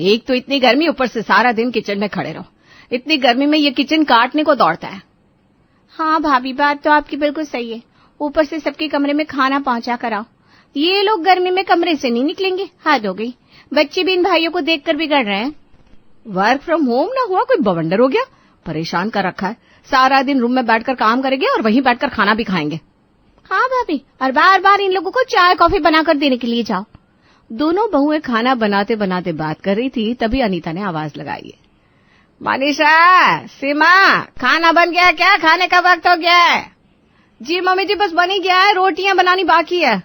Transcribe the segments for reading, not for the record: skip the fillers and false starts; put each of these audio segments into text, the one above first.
एक तो इतनी गर्मी, ऊपर से सारा दिन किचन में खड़े रहो। इतनी गर्मी में ये किचन काटने को दौड़ता है। हाँ भाभी, बात तो आपकी बिल्कुल सही है। ऊपर से सबके कमरे में खाना पहुंचा कर आओ। ये लोग गर्मी में कमरे से नहीं निकलेंगे। हद हो गई। बच्चे भी इन भाइयों को देखकर बिगड़ रहे हैं। वर्क फ्रॉम होम ना हुआ, कोई बवंडर हो गया। परेशान कर रखा है। सारा दिन रूम में बैठकर काम करेंगे और वहीं बैठकर खाना भी खाएंगे। हाँ भाभी, और बार बार इन लोगों को चाय कॉफी बनाकर देने के लिए जाओ। दोनों बहुएं खाना बनाते बनाते बात कर रही थी, तभी अनीता ने आवाज लगाई। मनीषा, सीमा, खाना बन गया क्या? खाने का वक्त हो गया है। जी मम्मी जी, बस बन ही गया है, रोटियां बनानी बाकी है।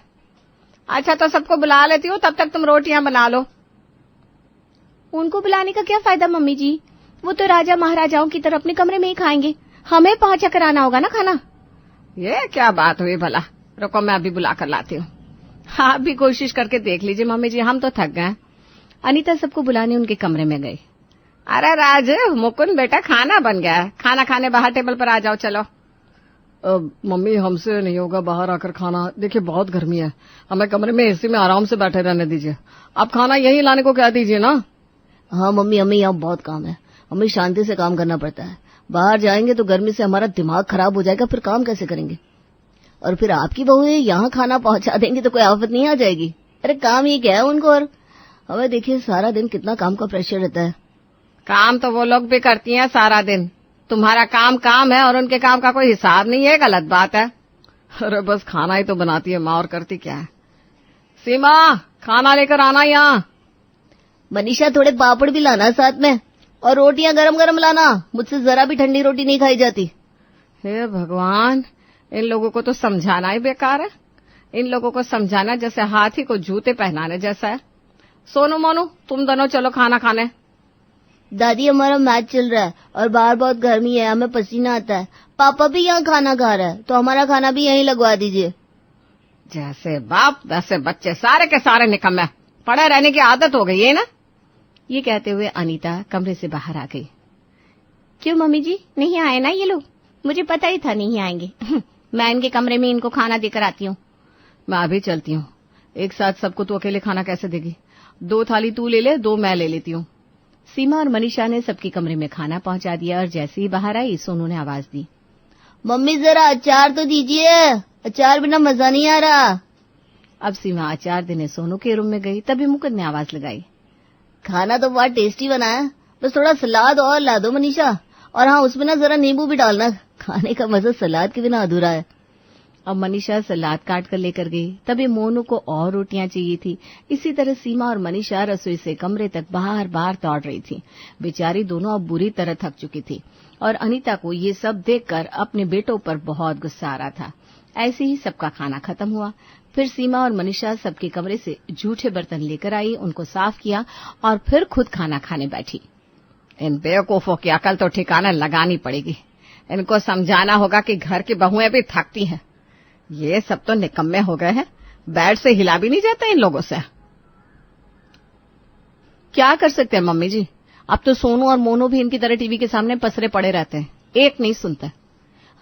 अच्छा तो सबको बुला लेती हूँ, तब तक तुम रोटियां बना लो। उनको बुलाने का क्या फायदा मम्मी जी? वो तो राजा महाराजाओं की तरह अपने कमरे में ही खाएंगे। हमें पहुंचा कर आना होगा ना खाना। ये क्या बात हुई भला? रुको मैं अभी बुला कर लाती हूँ। आप भी कोशिश करके देख लीजिए मम्मी जी, हम तो थक गए। अनीता सबको बुलाने उनके कमरे में गई। अरे राज, मुकुंद बेटा, खाना बन गया है, खाना खाने बाहर टेबल पर आ जाओ। चलो। मम्मी हमसे नहीं होगा बाहर आकर खाना, देखिए बहुत गर्मी है, हमें कमरे में एसी में आराम से बैठे रहने दीजिए। आप खाना यहीं लाने को कह दीजिए ना। हाँ मम्मी, हमें यहाँ बहुत काम है, हमें शांति से काम करना पड़ता है। बाहर जाएंगे तो गर्मी से हमारा दिमाग खराब हो जाएगा, फिर काम कैसे करेंगे? और फिर आपकी बहू यहाँ खाना पहुंचा देंगी तो कोई आफत नहीं आ जाएगी? अरे काम ही क्या है उनको, और हमें देखिए सारा दिन कितना काम का प्रेशर रहता है। काम तो वो लोग भी करती हैं सारा दिन। तुम्हारा काम काम है और उनके काम का कोई हिसाब नहीं है, गलत बात है। अरे बस खाना ही तो बनाती है माँ, और करती क्या है। सीमा, खाना लेकर आना यहाँ। मनीषा, थोड़े पापड़ भी लाना साथ में, और रोटियां गरम गरम लाना, मुझसे जरा भी ठंडी रोटी नहीं खाई जाती। हे भगवान, इन लोगों को तो समझाना ही बेकार है। इन लोगों को समझाना जैसे हाथी को जूते पहनाने जैसा है। सोनू मोनू, तुम दोनों चलो खाना खाने। दादी, हमारा मैच चल रहा है और बाहर बहुत गर्मी है, हमें पसीना आता है। पापा भी यहाँ खाना खा रहा है, तो हमारा खाना भी यहीं लगवा दीजिए। जैसे बाप वैसे बच्चे, सारे के सारे निकम्मे, पड़े रहने की आदत हो गई है ना। ये कहते हुए अनीता कमरे से बाहर आ गई। क्यों मम्मी जी, नहीं आए ना ये लोग? मुझे पता ही था नहीं आएंगे। मैं इनके कमरे में इनको खाना देकर आती हूँ। मैं अभी चलती हूँ, एक साथ सबको तू अकेले खाना कैसे देगी? 2 थाली तू ले ले, 2 मैं ले लेती हूँ। सीमा और मनीषा ने सबके कमरे में खाना पहुंचा दिया और जैसे ही बाहर आई सोनू ने आवाज दी, मम्मी जरा अचार तो दीजिए, अचार बिना मजा नहीं आ रहा। अब सीमा अचार देने सोनू के रूम में गई, तभी मुकुंद ने आवाज लगाई। खाना तो बहुत टेस्टी बना है, बस थोड़ा सलाद और ला दो मनीषा, और हाँ उसमें ना जरा नींबू भी डालना, खाने का मजा सलाद के बिना अधूरा है। अब मनीषा सलाद काट कर लेकर गई, तभी मोनू को और रोटियां चाहिए थी। इसी तरह सीमा और मनीषा रसोई से कमरे तक बार बार दौड़ रही थी। बेचारी दोनों अब बुरी तरह थक चुकी थी और अनीता को ये सब देखकर अपने बेटों पर बहुत गुस्सा आ रहा था। ऐसे ही सबका खाना खत्म हुआ। फिर सीमा और मनीषा सबके कमरे से जूठे बर्तन लेकर आई, उनको साफ किया और फिर खुद खाना खाने बैठी। इन बेवकूफों की अकल तो ठिकाना लगानी पड़ेगी। इनको समझाना होगा कि घर की बहुएं भी थकती हैं। ये सब तो निकम्मे हो गए हैं, बेड से हिला भी नहीं जाता इन लोगों से। क्या कर सकते हैं मम्मी जी, अब तो सोनू और मोनू भी इनकी तरह टीवी के सामने पसरे पड़े रहते हैं, एक नहीं सुनता।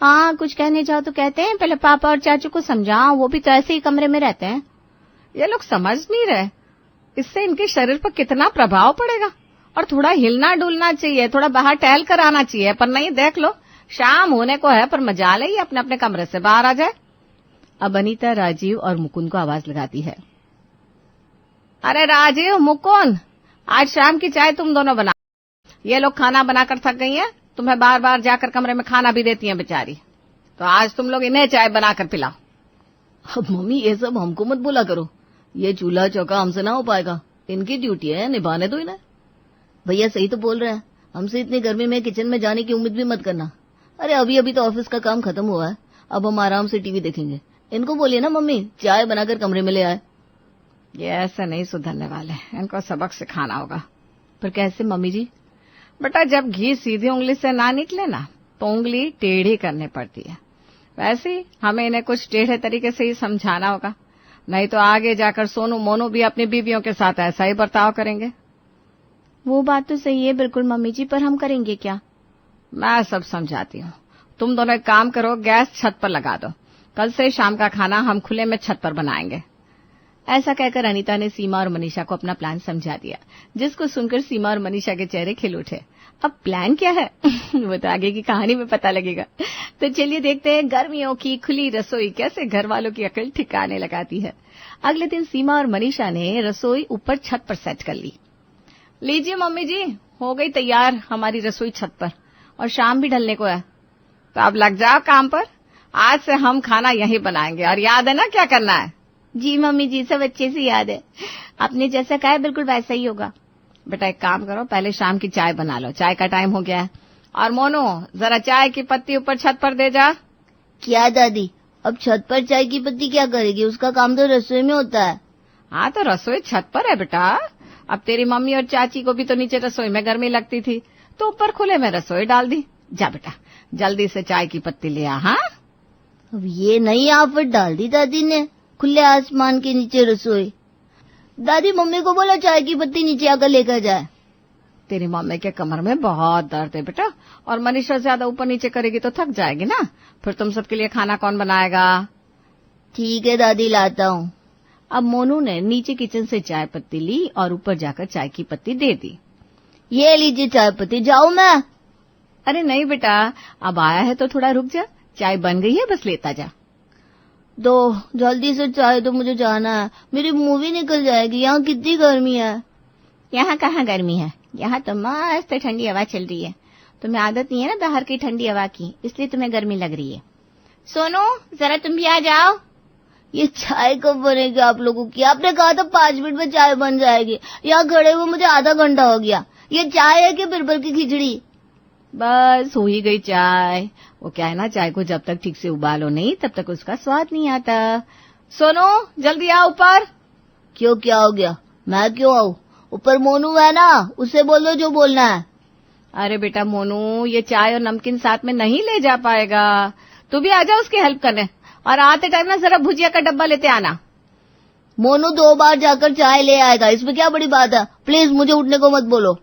हाँ, कुछ कहने जाओ तो कहते हैं पहले पापा और चाचू को समझाओ, वो भी तो ऐसे ही कमरे में रहते हैं। ये लोग समझ नहीं रहे, इससे इनके शरीर पर कितना प्रभाव पड़ेगा। और थोड़ा हिलना डुलना चाहिए, थोड़ा बाहर टहल कर आना चाहिए, पर नहीं, देख लो शाम होने को है पर मजाल ही अपने अपने कमरे से बाहर आ जाए। अब अनीता राजीव और मुकुंद को आवाज लगाती है। अरे राजीव, मुकुंद, आज शाम की चाय तुम दोनों बना। ये लोग खाना बनाकर थक गई हैं, तुम्हें बार बार जाकर कमरे में खाना भी देती हैं बेचारी, तो आज तुम लोग इन्हें चाय बनाकर पिलाओ। अब मम्मी ये सब हमको मत बोला करो, ये चूल्हा चौका हमसे ना हो पाएगा, इनकी ड्यूटी है, निभाने दो इन्हें। भैया सही तो बोल रहे हैं, हमसे इतनी गर्मी में किचन में जाने की उम्मीद भी मत करना। अरे अभी अभी तो ऑफिस का काम खत्म हुआ है, अब हम आराम से टीवी देखेंगे। इनको बोलिए ना मम्मी चाय बनाकर कमरे में ले आए। ये ऐसे नहीं सुधरने वाले, इनको सबक सिखाना होगा। पर कैसे मम्मी जी? बेटा, जब घी सीधी उंगली से ना निकले ना तो उंगली टेढ़ी करनी पड़ती है। वैसे ही हमें इन्हें कुछ टेढ़े तरीके से ही समझाना होगा, नहीं तो आगे जाकर सोनू मोनू भी अपनी बीवियों के साथ ऐसा ही बर्ताव करेंगे। वो बात तो सही है बिल्कुल मम्मी जी, पर हम करेंगे क्या? मैं सब समझाती हूँ। तुम दोनों एक काम करो, गैस छत पर लगा दो। कल से शाम का खाना हम खुले में छत पर बनाएंगे। ऐसा कहकर अनीता ने सीमा और मनीषा को अपना प्लान समझा दिया, जिसको सुनकर सीमा और मनीषा के चेहरे खिल उठे। अब प्लान क्या है वो तो आगे की कहानी में पता लगेगा। तो चलिए देखते हैं गर्मियों की खुली रसोई कैसे घर वालों की अकल ठिकाने लगाती है। अगले दिन सीमा और मनीषा ने रसोई ऊपर छत पर सेट कर ली। लीजिए मम्मी जी, हो गई तैयार हमारी रसोई छत पर, और शाम भी ढलने को है, तो अब लग जाओ काम पर। आज से हम खाना यहीं बनाएंगे, और याद है ना क्या करना है? जी मम्मी जी, सब अच्छे से याद है। आपने जैसा कहा है बिल्कुल वैसा ही होगा। बेटा एक काम करो, पहले शाम की चाय बना लो, चाय का टाइम हो गया है। और मोनू, जरा चाय की पत्ती ऊपर छत पर दे जा। क्या दादी, अब छत पर चाय की पत्ती क्या करेगी? उसका काम तो रसोई में होता है। हाँ तो रसोई छत पर है बेटा। अब तेरी मम्मी और चाची को भी तो नीचे रसोई में गर्मी लगती थी, तो ऊपर खुले में रसोई डाल दी। जा बेटा जल्दी से चाय की पत्ती ले आ। हाँ अब ये नई आफत डाल दी दादी ने, खुले आसमान के नीचे रसोई। दादी मम्मी को बोला चाय की पत्ती नीचे आकर लेकर जाए। तेरी मम्मी के कमर में बहुत दर्द है बेटा, और मनीषा ज्यादा ऊपर नीचे करेगी तो थक जाएगी ना, फिर तुम सबके लिए खाना कौन बनाएगा? ठीक है दादी, लाता हूँ। अब मोनू ने नीचे किचन से चाय पत्ती ली और ऊपर जाकर चाय की पत्ती दे दी। ये लीजिए चाय पत्ती, जाऊँ मैं? अरे नहीं बेटा, अब आया है तो थोड़ा रुक जा, चाय बन गई है, बस लेता जा। दो जल्दी से चाय, तो मुझे जाना है, मेरी मूवी निकल जाएगी। यहाँ कितनी गर्मी है। यहाँ कहाँ गर्मी है, यहाँ तो मस्त ठंडी हवा चल रही है। तुम्हें आदत नहीं है ना बाहर की ठंडी हवा की, इसलिए तुम्हें गर्मी लग रही है। सोनू जरा तुम भी आ जाओ। ये चाय कब बनेगी आप लोगों की? आपने कहा था 5 मिनट में चाय बन जाएगी, यहाँ खड़े हुए मुझे आधा घंटा हो गया। ये चाय है कि बिरबल की खिचड़ी? बस हो ही गई चाय। वो क्या है ना, चाय को जब तक ठीक से उबालो नहीं तब तक उसका स्वाद नहीं आता। सोनू जल्दी आ ऊपर। क्यों, क्या हो गया? मैं क्यों आऊँ? ऊपर मोनू है ना, उससे बोलो जो बोलना है। अरे बेटा मोनू, ये चाय और नमकीन साथ में नहीं ले जा पाएगा, तू भी आ जा उसकी हेल्प करने, और आते टाइम ना जरा भुजिया का डब्बा लेते आना। मोनू 2 बार जाकर चाय ले आएगा, इसमें क्या बड़ी बात है? प्लीज मुझे उठने को मत बोलो।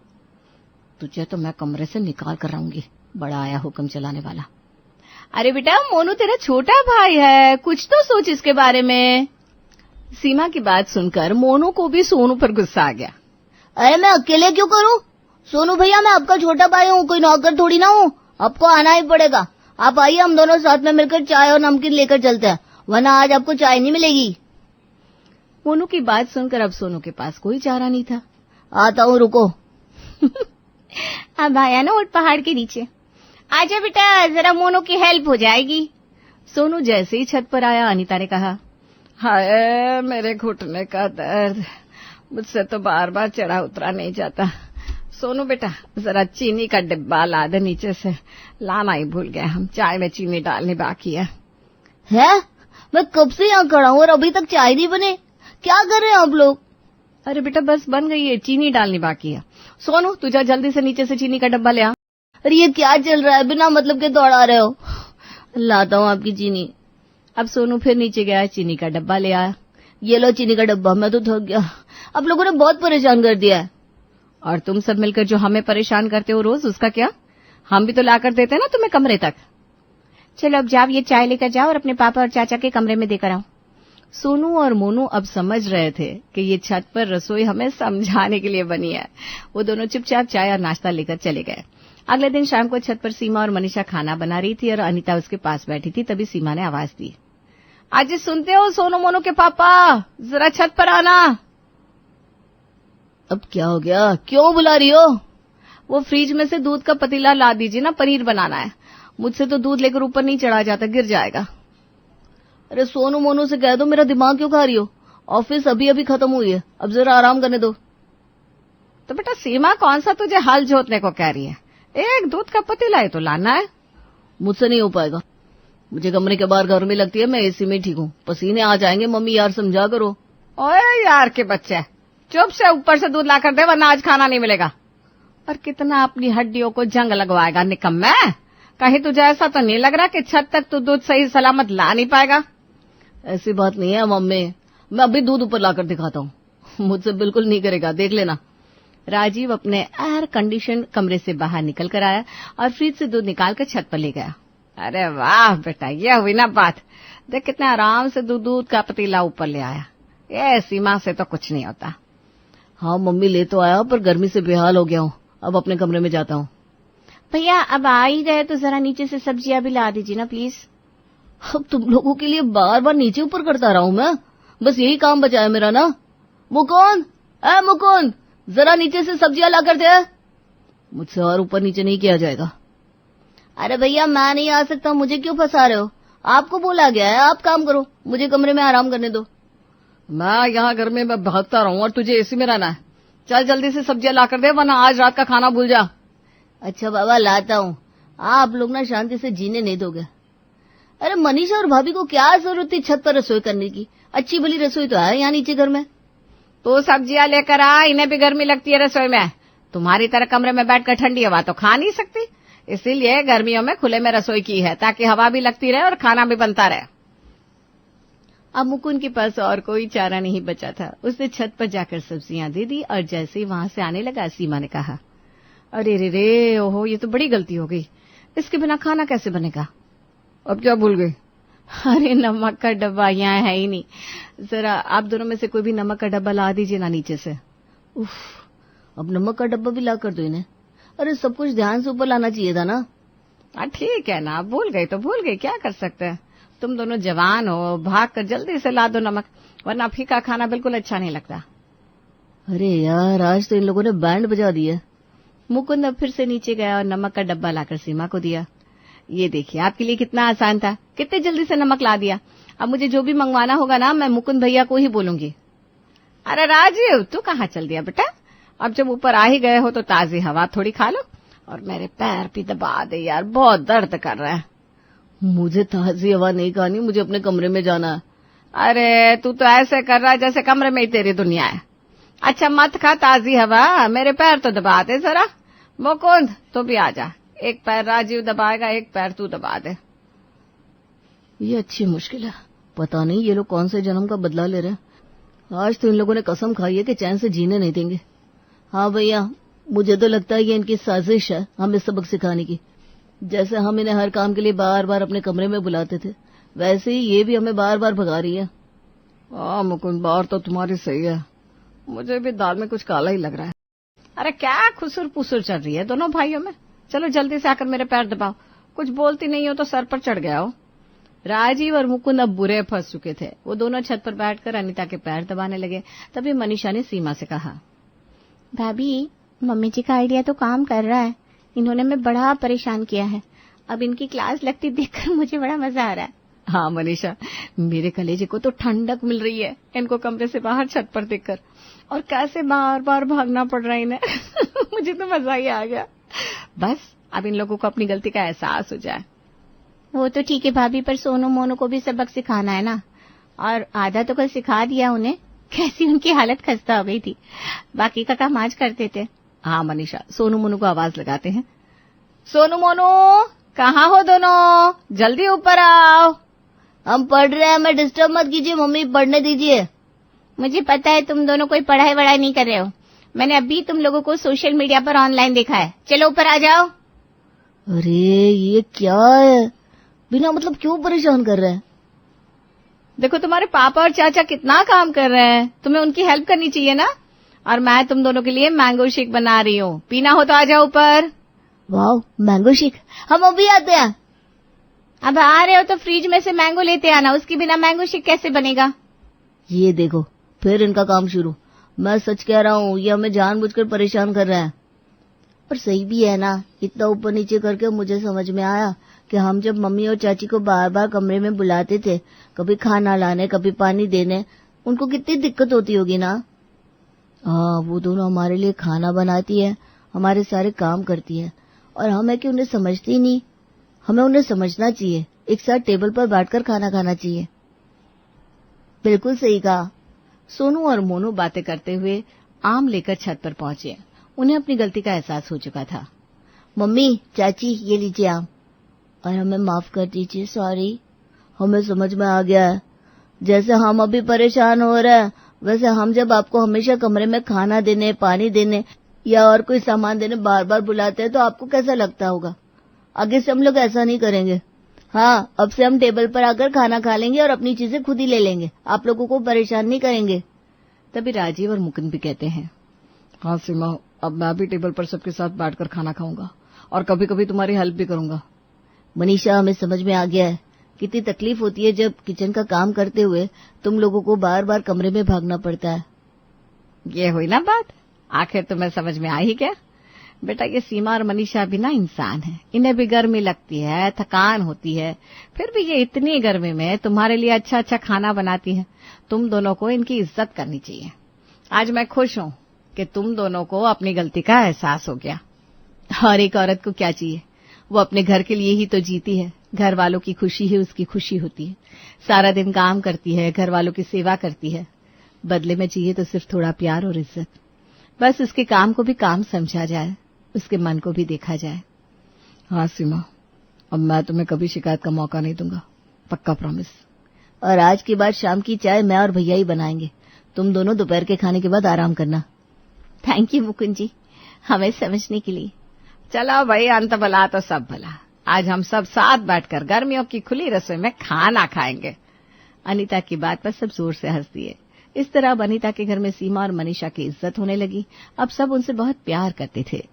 तुझे तो मैं कमरे से निकाल कर आऊंगी, बड़ा आया हुक्म चलाने वाला। अरे बेटा मोनू तेरा छोटा भाई है, कुछ तो सोच इसके बारे में। सीमा की बात सुनकर मोनू को भी सोनू पर गुस्सा आ गया। अरे मैं अकेले क्यों करूं? सोनू भैया, मैं आपका छोटा भाई हूँ, कोई नौकर थोड़ी ना हूँ। आपको आना ही पड़ेगा। आप आइए, हम दोनों साथ में मिलकर चाय और नमकीन लेकर चलते हैं, वरना आज आपको चाय नहीं मिलेगी। मोनू की बात सुनकर अब सोनू के पास कोई चारा नहीं था। आता हूँ, रुको। अब आया ना ऊंट पहाड़ के नीचे। आजा बेटा, जरा मोनू की हेल्प हो जाएगी। सोनू जैसे ही छत पर आया, अनीता ने कहा, हाय मेरे घुटने का दर्द, मुझसे तो बार बार चढ़ा उतरा नहीं जाता। सोनू बेटा जरा चीनी का डिब्बा ला दे नीचे से, लाना ही भूल गए हम, चाय में चीनी डालनी बाकी है। है? मैं कब से यहाँ खड़ा हूँ और अभी तक चाय नहीं बने? क्या कर रहे हैं आप लोग? अरे बेटा बस बन गई है, चीनी डालनी बाकी है। सोनू तू जा जल्दी से नीचे से चीनी का डब्बा ले आ। अरे ये क्या चल रहा है, बिना मतलब के दौड़ा रहे हो। लाता हूँ आपकी चीनी। अब सोनू फिर नीचे गया, चीनी का डब्बा ले आया। ये लो चीनी का डब्बा, मैं तो थक गया, आप लोगों ने बहुत परेशान कर दिया है। और तुम सब मिलकर जो हमें परेशान करते हो रोज, उसका क्या? हम भी तो लाकर देते हैं ना तुम्हें कमरे तक। चलो अब जाओ, ये चाय लेकर जाओ और अपने पापा और चाचा के कमरे में देकर आओ। सोनू और मोनू अब समझ रहे थे कि ये छत पर रसोई हमें समझाने के लिए बनी है। वो दोनों चुपचाप चाय और नाश्ता लेकर चले गए। अगले दिन शाम को छत पर सीमा और मनीषा खाना बना रही थी और अनीता उसके पास बैठी थी। तभी सीमा ने आवाज दी, आज सुनते हो सोनू मोनू के पापा, जरा छत पर आना। अब क्या हो गया, क्यों बुला रही हो? वो फ्रिज में से दूध का पतीला ला दीजिए ना, पनीर बनाना है। मुझसे तो दूध लेकर ऊपर नहीं चढ़ा जाता, गिर जाएगा। अरे सोनू मोनू से कह दो, मेरा दिमाग क्यों खा रही हो? ऑफिस अभी अभी खत्म हुई है, अब जरा आराम करने दो। तो बेटा सीमा कौन सा तुझे हल जोतने को कह रही है, एक दूध का पतीला ही तो लाना है। मुझसे नहीं हो पाएगा, मुझे कमरे के बाहर गर्मी लगती है, मैं एसी में ठीक हूँ, पसीने आ जाएंगे। मम्मी यार समझा करो। ओए यार के बच्चे, चुप से ऊपर से दूध लाकर दे, वरना आज खाना नहीं मिलेगा। और कितना अपनी हड्डियों को जंग लगवाएगा निकम्मे, कहीं तुझे ऐसा तो नहीं लग रहा कि छत तक तू दूध सही सलामत ला नहीं पाएगा? ऐसी बात नहीं है मम्मी, मैं अभी दूध ऊपर लाकर दिखाता हूँ, मुझसे बिल्कुल नहीं करेगा, देख लेना। राजीव अपने एयर कंडीशन कमरे से बाहर निकल कर आया और फ्रिज से दूध निकालकर छत पर ले गया। अरे वाह बेटा, ये हुई ना बात, देख कितने आराम से दूध का पतीला ऊपर ले आया। ये सीमा से तो कुछ नहीं होता। हाँ मम्मी, ले तो आया पर गर्मी से बेहाल हो गया हूँ, अब अपने कमरे में जाता हूँ। भैया अब आ ही गए तो जरा नीचे से सब्जियां भी ला दीजिए ना प्लीज। अब तुम लोगों के लिए बार बार नीचे ऊपर करता रहा हूँ मैं, बस यही काम बचा है मेरा ना। मुकुंद, मुकुंद, जरा नीचे से सब्जियां ला कर दे। मुझसे और ऊपर नीचे नहीं किया जाएगा। अरे भैया मैं नहीं आ सकता, मुझे क्यों फंसा रहे हो? आपको बोला गया है, आप काम करो, मुझे कमरे में आराम करने दो। मैं यहाँ घर में भागता रहूं और तुझे एसी में रहना है। चल जल्दी से सब्जियां ला कर दे, वरना आज रात का खाना भूल जा। अच्छा बाबा, लाता हूँ। आप लोग ना शांति से जीने नहीं दोगे। अरे मनीषा और भाभी को क्या जरूरत थी छत पर रसोई करने की? अच्छी भली रसोई तो है यहाँ नीचे घर में। तो सब्जियां लेकर आ, इन्हें भी गर्मी लगती है रसोई में। तुम्हारी तरह कमरे में बैठकर ठंडी हवा तो खा नहीं सकती, इसीलिए गर्मियों में खुले में रसोई की है, ताकि हवा भी लगती रहे और खाना भी बनता रहे। अब मुकुंद के पास और कोई चारा नहीं बचा था। उसने छत पर जाकर सब्जियां दे दी और जैसे ही वहां से आने लगा, सीमा ने कहा, अरे रे रे, ओहो, ये तो बड़ी गलती हो गई। इसके बिना खाना कैसे बनेगा? अब क्या भूल गई? अरे नमक का डब्बा यहाँ है ही नहीं। जरा आप दोनों में से कोई भी नमक का डब्बा ला दीजिए ना नीचे से। उफ, अब नमक का डब्बा भी ला कर दो इन्हें। अरे सब कुछ ध्यान से ऊपर लाना चाहिए था ना। ठीक है ना, भूल गई तो भूल गई, क्या कर सकते हैं। तुम दोनों जवान हो, भाग कर जल्दी से ला दो नमक, वरना फीका खाना बिल्कुल अच्छा नहीं लगता। अरे यार, आज तो इन लोगों ने बैंड बजा दिया। मुकुंद अब फिर से नीचे गया और नमक का डब्बा लाकर सीमा को दिया। ये देखिए, आपके लिए कितना आसान था, कितने जल्दी से नमक ला दिया। अब मुझे जो भी मंगवाना होगा ना, मैं मुकुंद भैया को ही बोलूंगी। अरे राजीव, तू कहाँ चल दिया बेटा? अब जब ऊपर आ ही गए हो तो ताजी हवा थोड़ी खा लो और मेरे पैर भी दबा दे यार, बहुत दर्द कर रहा है। मुझे ताजी हवा नहीं खानी, मुझे अपने कमरे में जाना है। अरे तू तो ऐसे कर रहा है जैसे कमरे में ही तेरी दुनिया है। अच्छा मत खा ताजी हवा, मेरे पैर तो दबा दे जरा। मुकुंद तो भी आ जा, एक पैर राजीव दबाएगा, एक पैर तू दबा दे। ये अच्छी मुश्किल है, पता नहीं ये लोग कौन से जन्म का बदला ले रहे हैं। आज तो इन लोगों ने कसम खाई है कि चैन से जीने नहीं देंगे। हाँ भैया, मुझे तो लगता है ये इनकी साजिश है हमें सबक सिखाने की। जैसे हम इन्हें हर काम के लिए बार बार अपने कमरे में बुलाते थे, वैसे ही ये भी हमें बार बार भगा रही है। मुकुंद, बात तो तुम्हारी सही है, मुझे भी दाल में कुछ काला ही लग रहा है। अरे क्या खुसुर पुसुर चल रही है दोनों भाइयों में? चलो जल्दी से आकर मेरे पैर दबाओ, कुछ बोलती नहीं हो तो सर पर चढ़ गया हो। राजीव और मुकुंद अब बुरे फंस चुके थे। वो दोनों छत पर बैठकर अनीता के पैर दबाने लगे। तभी मनीषा ने सीमा से कहा, भाभी, मम्मी जी का आइडिया तो काम कर रहा है, इन्होंने मैं बड़ा परेशान किया है। अब इनकी क्लास लगती देखकर मुझे बड़ा मजा आ रहा है। हाँ मनीषा, मेरे कलेजे को तो ठंडक मिल रही है इनको कमरे से बाहर छत पर देखकर, और कैसे बार बार भागना पड़ रहा है इन्हें। मुझे तो मजा ही आ गया। बस अब इन लोगों को अपनी गलती का एहसास हो जाए। वो तो ठीक है भाभी, पर सोनू मोनू को भी सबक सिखाना है ना, और आधा तो कल सिखा दिया उन्हें। कैसी उनकी हालत खस्ता हो गई थी, बाकी का काम आज करते थे। हाँ मनीषा, सोनू मोनू को आवाज लगाते हैं। सोनू मोनू, कहाँ हो दोनों? जल्दी ऊपर आओ। हम पढ़ रहे हैं, हमें डिस्टर्ब मत कीजिए, मम्मी पढ़ने दीजिए। मुझे पता है तुम दोनों कोई पढ़ाई वढ़ाई नहीं कर रहे हो, मैंने अभी तुम लोगों को सोशल मीडिया पर ऑनलाइन देखा है। चलो ऊपर आ जाओ। अरे ये क्या है, बिना मतलब क्यों परेशान कर रहे हैं? देखो तुम्हारे पापा और चाचा कितना काम कर रहे हैं, तुम्हें उनकी हेल्प करनी चाहिए ना। और मैं तुम दोनों के लिए मैंगो शेक बना रही हूँ, पीना हो तो आ जाओ ऊपर। वाह, मैंगो शेक, हम अभी आते हैं। अब आ रहे हो तो फ्रिज में से मैंगो लेते आना, उसके बिना मैंगो शेक कैसे बनेगा? ये देखो फिर इनका काम शुरू। मैं सच कह रहा हूँ, ये हमें जानबूझकर परेशान कर रहे हैं। पर सही भी है ना, इतना ऊपर नीचे करके मुझे समझ में आया कि हम जब मम्मी और चाची को बार बार कमरे में बुलाते थे, कभी खाना लाने कभी पानी देने, उनको कितनी दिक्कत होती होगी ना। हाँ, वो दोनों हमारे लिए खाना बनाती है, हमारे सारे काम करती है, और हम है कि उन्हें समझती ही नहीं। हमें उन्हें समझना चाहिए, एक साथ टेबल पर बैठकर खाना खाना चाहिए। बिल्कुल सही कहा। सोनू और मोनू बातें करते हुए आम लेकर छत पर पहुंचे। उन्हें अपनी गलती का एहसास हो चुका था। मम्मी, चाची, ये लीजिए आम, और हमें माफ कर दीजिए, सॉरी। हमें समझ में आ गया है, जैसे हम अभी परेशान हो रहे हैं, वैसे हम जब आपको हमेशा कमरे में खाना देने, पानी देने या और कोई सामान देने बार बार बुलाते हैं तो आपको कैसा लगता होगा। आगे से हम लोग ऐसा नहीं करेंगे। हाँ, अब से हम टेबल पर आकर खाना खा लेंगे और अपनी चीजें खुद ही ले लेंगे, आप लोगों को परेशान नहीं करेंगे। तभी राजीव और मुकुंद भी कहते हैं, हाँ सीमा, अब मैं भी टेबल पर सबके साथ बैठकर खाना खाऊंगा और कभी कभी तुम्हारी हेल्प भी करूंगा। मनीषा, हमें समझ में आ गया है कितनी तकलीफ होती है जब किचन का काम करते हुए तुम लोगों को बार बार कमरे में भागना पड़ता है। ये हुई ना बात, आखिर तुम्हें समझ में आई क्या? बेटा, ये सीमा और मनीषा भी ना इंसान है, इन्हें भी गर्मी लगती है, थकान होती है, फिर भी ये इतनी गर्मी में तुम्हारे लिए अच्छा अच्छा खाना बनाती है। तुम दोनों को इनकी इज्जत करनी चाहिए। आज मैं खुश हूं कि तुम दोनों को अपनी गलती का एहसास हो गया। और एक औरत को क्या चाहिए, वो अपने घर के लिए ही तो जीती है। घर वालों की खुशी ही उसकी खुशी होती है। सारा दिन काम करती है, घर वालों की सेवा करती है, बदले में चाहिए तो सिर्फ थोड़ा प्यार और इज्जत। बस उसके काम को भी काम समझा जाए, उसके मन को भी देखा जाए। हाँ सीमा, अब मैं तुम्हें कभी शिकायत का मौका नहीं दूंगा, पक्का प्रॉमिस। और आज के बाद शाम की चाय मैं और भैया ही बनाएंगे, तुम दोनों दोपहर के खाने के बाद आराम करना। थैंक यू मुकुंद जी, हमें समझने के लिए। चलो भाई, अंत भला तो सब भला। आज हम सब साथ बैठकर गर्मियों की खुली रसोई में खाना खाएंगे। अनीता की बात पर सब जोर से हंस दिए। इस तरह अब अनीता के घर में सीमा और मनीषा की इज्जत होने लगी। अब सब उनसे बहुत प्यार करते थे।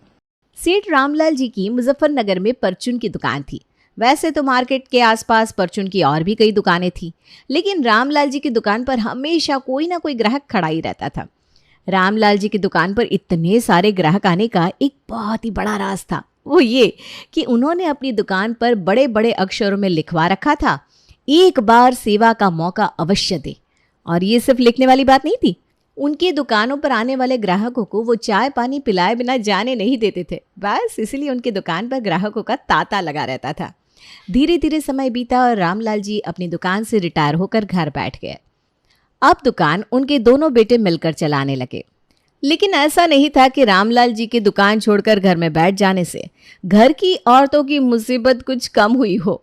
सेठ रामलाल जी की मुजफ्फरनगर में परचून की दुकान थी। वैसे तो मार्केट के आसपास परचून की और भी कई दुकानें थी, लेकिन रामलाल जी की दुकान पर हमेशा कोई ना कोई ग्राहक खड़ा ही रहता था। रामलाल जी की दुकान पर इतने सारे ग्राहक आने का एक बहुत ही बड़ा राज था। वो ये कि उन्होंने अपनी दुकान पर बड़े बड़े अक्षरों में लिखवा रखा था, एक बार सेवा का मौका अवश्य दे। और ये सिर्फ लिखने वाली बात नहीं थी, उनकी दुकानों पर आने वाले ग्राहकों को वो चाय पानी पिलाए बिना जाने नहीं देते थे। बस इसलिए उनकी दुकान पर ग्राहकों का तांता लगा रहता था। धीरे धीरे समय बीता और रामलाल जी अपनी दुकान से रिटायर होकर घर बैठ गए। अब दुकान उनके दोनों बेटे मिलकर चलाने लगे। लेकिन ऐसा नहीं था कि रामलाल जी की दुकान छोड़कर घर में बैठ जाने से घर की औरतों की मुसीबत कुछ कम हुई हो।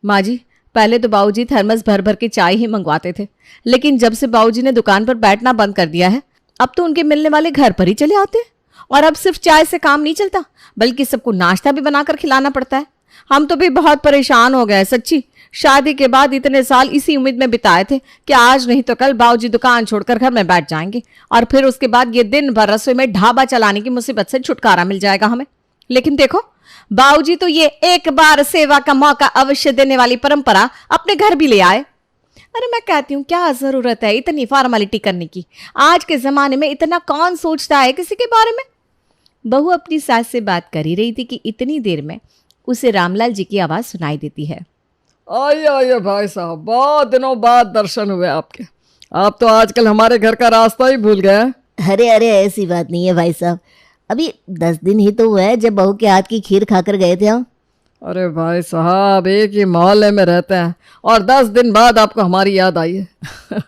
माँ जी, पहले तो बाबूजी थर्मस भर भर के चाय ही मंगवाते थे, लेकिन जब से बाबूजी ने दुकान पर बैठना बंद कर दिया है, अब तो उनके मिलने वाले घर पर ही चले आते हैं। और अब सिर्फ चाय से काम नहीं चलता, बल्कि सबको नाश्ता भी बनाकर खिलाना पड़ता है। हम तो भी बहुत परेशान हो गए सच्ची। शादी के बाद इतने साल इसी उम्मीद में बिताए थे कि आज नहीं तो कल बाबूजी दुकान छोड़कर घर में बैठ जाएंगे और फिर उसके बाद ये दिन भर रसोई में ढाबा चलाने की मुसीबत से छुटकारा मिल जाएगा हमें। लेकिन देखो, बाबूजी तो ये एक बार सेवा का मौका अवश्य देने वाली परंपरा अपने घर भी ले आए। अरे मैं कहती हूँ, क्या जरूरत है इतनी फॉर्मेलिटी करने की? आज के जमाने में इतना कौन सोचता है किसी के बारे में? बहू अपनी सास से बात कर ही रही थी कि इतनी देर में उसे रामलाल जी की आवाज सुनाई देती है। आइए आइए भाई साहब, बहुत दिनों बाद दर्शन हुए आपके। आप तो आजकल हमारे घर का रास्ता ही भूल गए। अरे अरे, ऐसी बात नहीं है भाई साहब, अभी 10 दिन ही तो हुआ है जब बहू के हाथ की खीर खाकर गए थे हम। अरे भाई साहब, एक ही मोहल्ले में रहते हैं और 10 दिन बाद आपको हमारी याद आई है।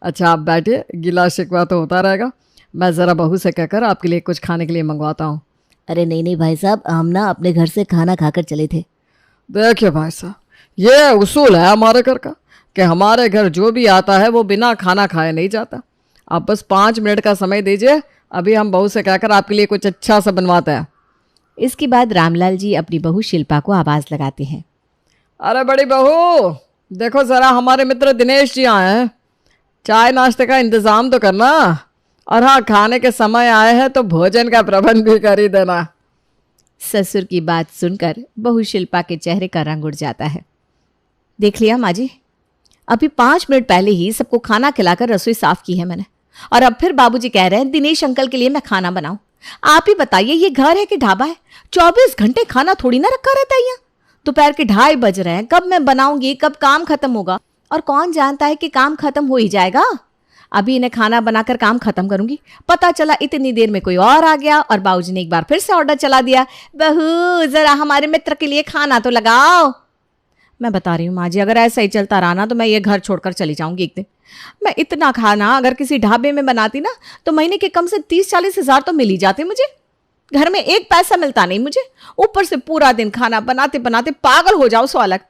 अच्छा आप बैठिए, गिला शिकवा तो होता रहेगा। मैं ज़रा बहू से कहकर आपके लिए कुछ खाने के लिए मंगवाता हूँ। अरे नहीं नहीं भाई साहब, हम ना अपने घर से खाना खाकर चले थे। देखिए भाई साहब, ये उसूल है हमारे घर का कि हमारे घर जो भी आता है वो बिना खाना खाए नहीं जाता। आप बस 5 मिनट का समय दीजिए, अभी हम बहू से कहकर आपके लिए कुछ अच्छा सा बनवाते हैं। इसके बाद रामलाल जी अपनी बहू शिल्पा को आवाज लगाते हैं। अरे बड़ी बहू, देखो ज़रा हमारे मित्र दिनेश जी आए हैं, चाय नाश्ते का इंतज़ाम तो करना। और हाँ, खाने के समय आए हैं तो भोजन का प्रबंध भी कर ही देना। ससुर की बात सुनकर बहू शिल्पा के चेहरे का रंग उड़ जाता है। देख लिया माँ जी, अभी 5 मिनट पहले ही सबको खाना खिलाकर रसोई साफ की है मैंने, और अब फिर बाबूजी कह रहे हैं दिनेश अंकल के लिए मैं खाना बनाऊं। आप ही बताइए, ये घर है कि ढाबा है? 24 घंटे खाना थोड़ी ना रखा रहता है यहाँ। दोपहर के 2:30 बज रहे हैं, कब मैं बनाऊंगी, कब काम खत्म होगा? और कौन जानता है कि काम खत्म हो ही जाएगा। अभी इन्हें खाना बनाकर काम खत्म करूंगी, पता चला इतनी देर में कोई और आ गया और बाबूजी ने एक बार फिर से ऑर्डर चला दिया, बहू जरा हमारे मित्र के लिए खाना तो लगाओ। मैं बता रही हूँ माँ जी, अगर ऐसा ही चलता रहा ना तो मैं ये घर छोड़कर चली जाऊंगी एक दिन। मैं इतना खाना अगर किसी ढाबे में बनाती ना तो महीने के कम से 30-40 हज़ार तो मिल ही जाते मुझे। घर में एक पैसा मिलता नहीं मुझे, ऊपर से पूरा दिन खाना बनाते बनाते पागल हो जाओ सो अलग।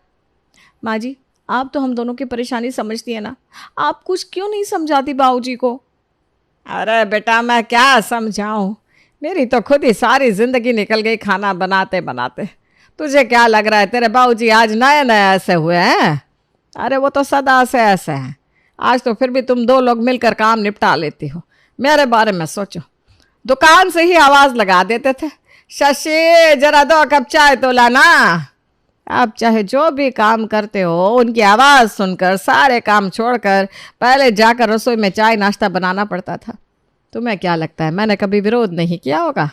माँ जी, आप तो हम दोनों की परेशानी समझती है ना, आप कुछ क्यों नहीं समझाती बाबूजी को? अरे बेटा, मैं क्या समझाऊं, मेरी तो खुद ही सारी जिंदगी निकल गई खाना बनाते बनाते। तुझे क्या लग रहा है तेरे बाबूजी आज नए नए ऐसे हुए हैं? अरे वो तो सदा से ऐसे हैं। आज तो फिर भी तुम दो लोग मिलकर काम निपटा लेती हो। मेरे बारे में सोचो, दुकान से ही आवाज लगा देते थे, शशि जरा 2 कप चाय तो लाना। आप चाहे जो भी काम करते हो, उनकी आवाज सुनकर सारे काम छोड़कर पहले जाकर रसोई में चाय नाश्ता बनाना पड़ता था। तुम्हें क्या लगता है मैंने कभी विरोध नहीं किया होगा?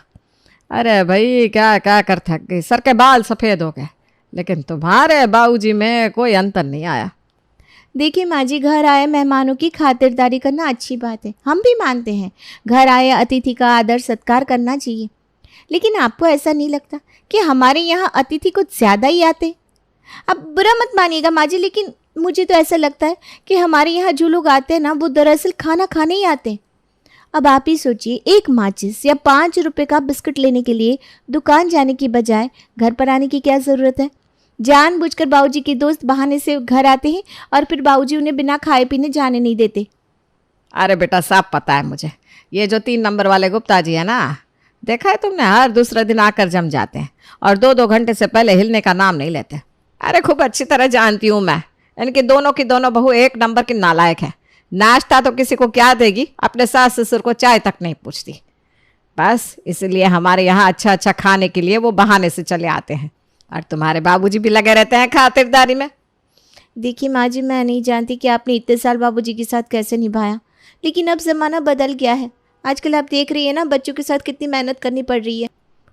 अरे भाई क्या क्या कर थक गई, सर के बाल सफ़ेद हो गए, लेकिन तुम्हारे बाबूजी में कोई अंतर नहीं आया। देखिए माँ जी, घर आए मेहमानों की खातिरदारी करना अच्छी बात है, हम भी मानते हैं। घर आए अतिथि का आदर सत्कार करना चाहिए। लेकिन आपको ऐसा नहीं लगता कि हमारे यहाँ अतिथि कुछ ज़्यादा ही आते? अब बुरा मत मानिएगा माँ जी, लेकिन मुझे तो ऐसा लगता है कि हमारे यहाँ जो लोग आते हैं ना, वो दरअसल खाना खाने ही आते हैं। अब आप ही सोचिए, एक माचिस या 5 रुपए का बिस्कुट लेने के लिए दुकान जाने की बजाय घर पर आने की क्या ज़रूरत है? जानबूझकर बाबूजी के दोस्त बहाने से घर आते हैं और फिर बाबूजी उन्हें बिना खाए पीने जाने नहीं देते। अरे बेटा, सब पता है मुझे। ये जो 3 नंबर वाले गुप्ता जी है ना, देखा है तुमने, हर दूसरे दिन आकर जम जाते हैं और 2-2 घंटे से पहले हिलने का नाम नहीं लेते। अरे खूब अच्छी तरह जानती हूँ मैं, इनकी दोनों की दोनों बहू 1 नंबर की नालायक है। नाश्ता तो किसी को क्या देगी, अपने सास ससुर को चाय तक नहीं पूछती। बस इसलिए हमारे यहाँ अच्छा अच्छा खाने के लिए वो बहाने से चले आते हैं, और तुम्हारे बाबूजी भी लगे रहते हैं खातिरदारी में। देखिए माँ जी, मैं नहीं जानती कि आपने इतने साल बाबूजी के साथ कैसे निभाया, लेकिन अब ज़माना बदल गया है। आजकल आप देख रही है ना, बच्चों के साथ कितनी मेहनत करनी पड़ रही है।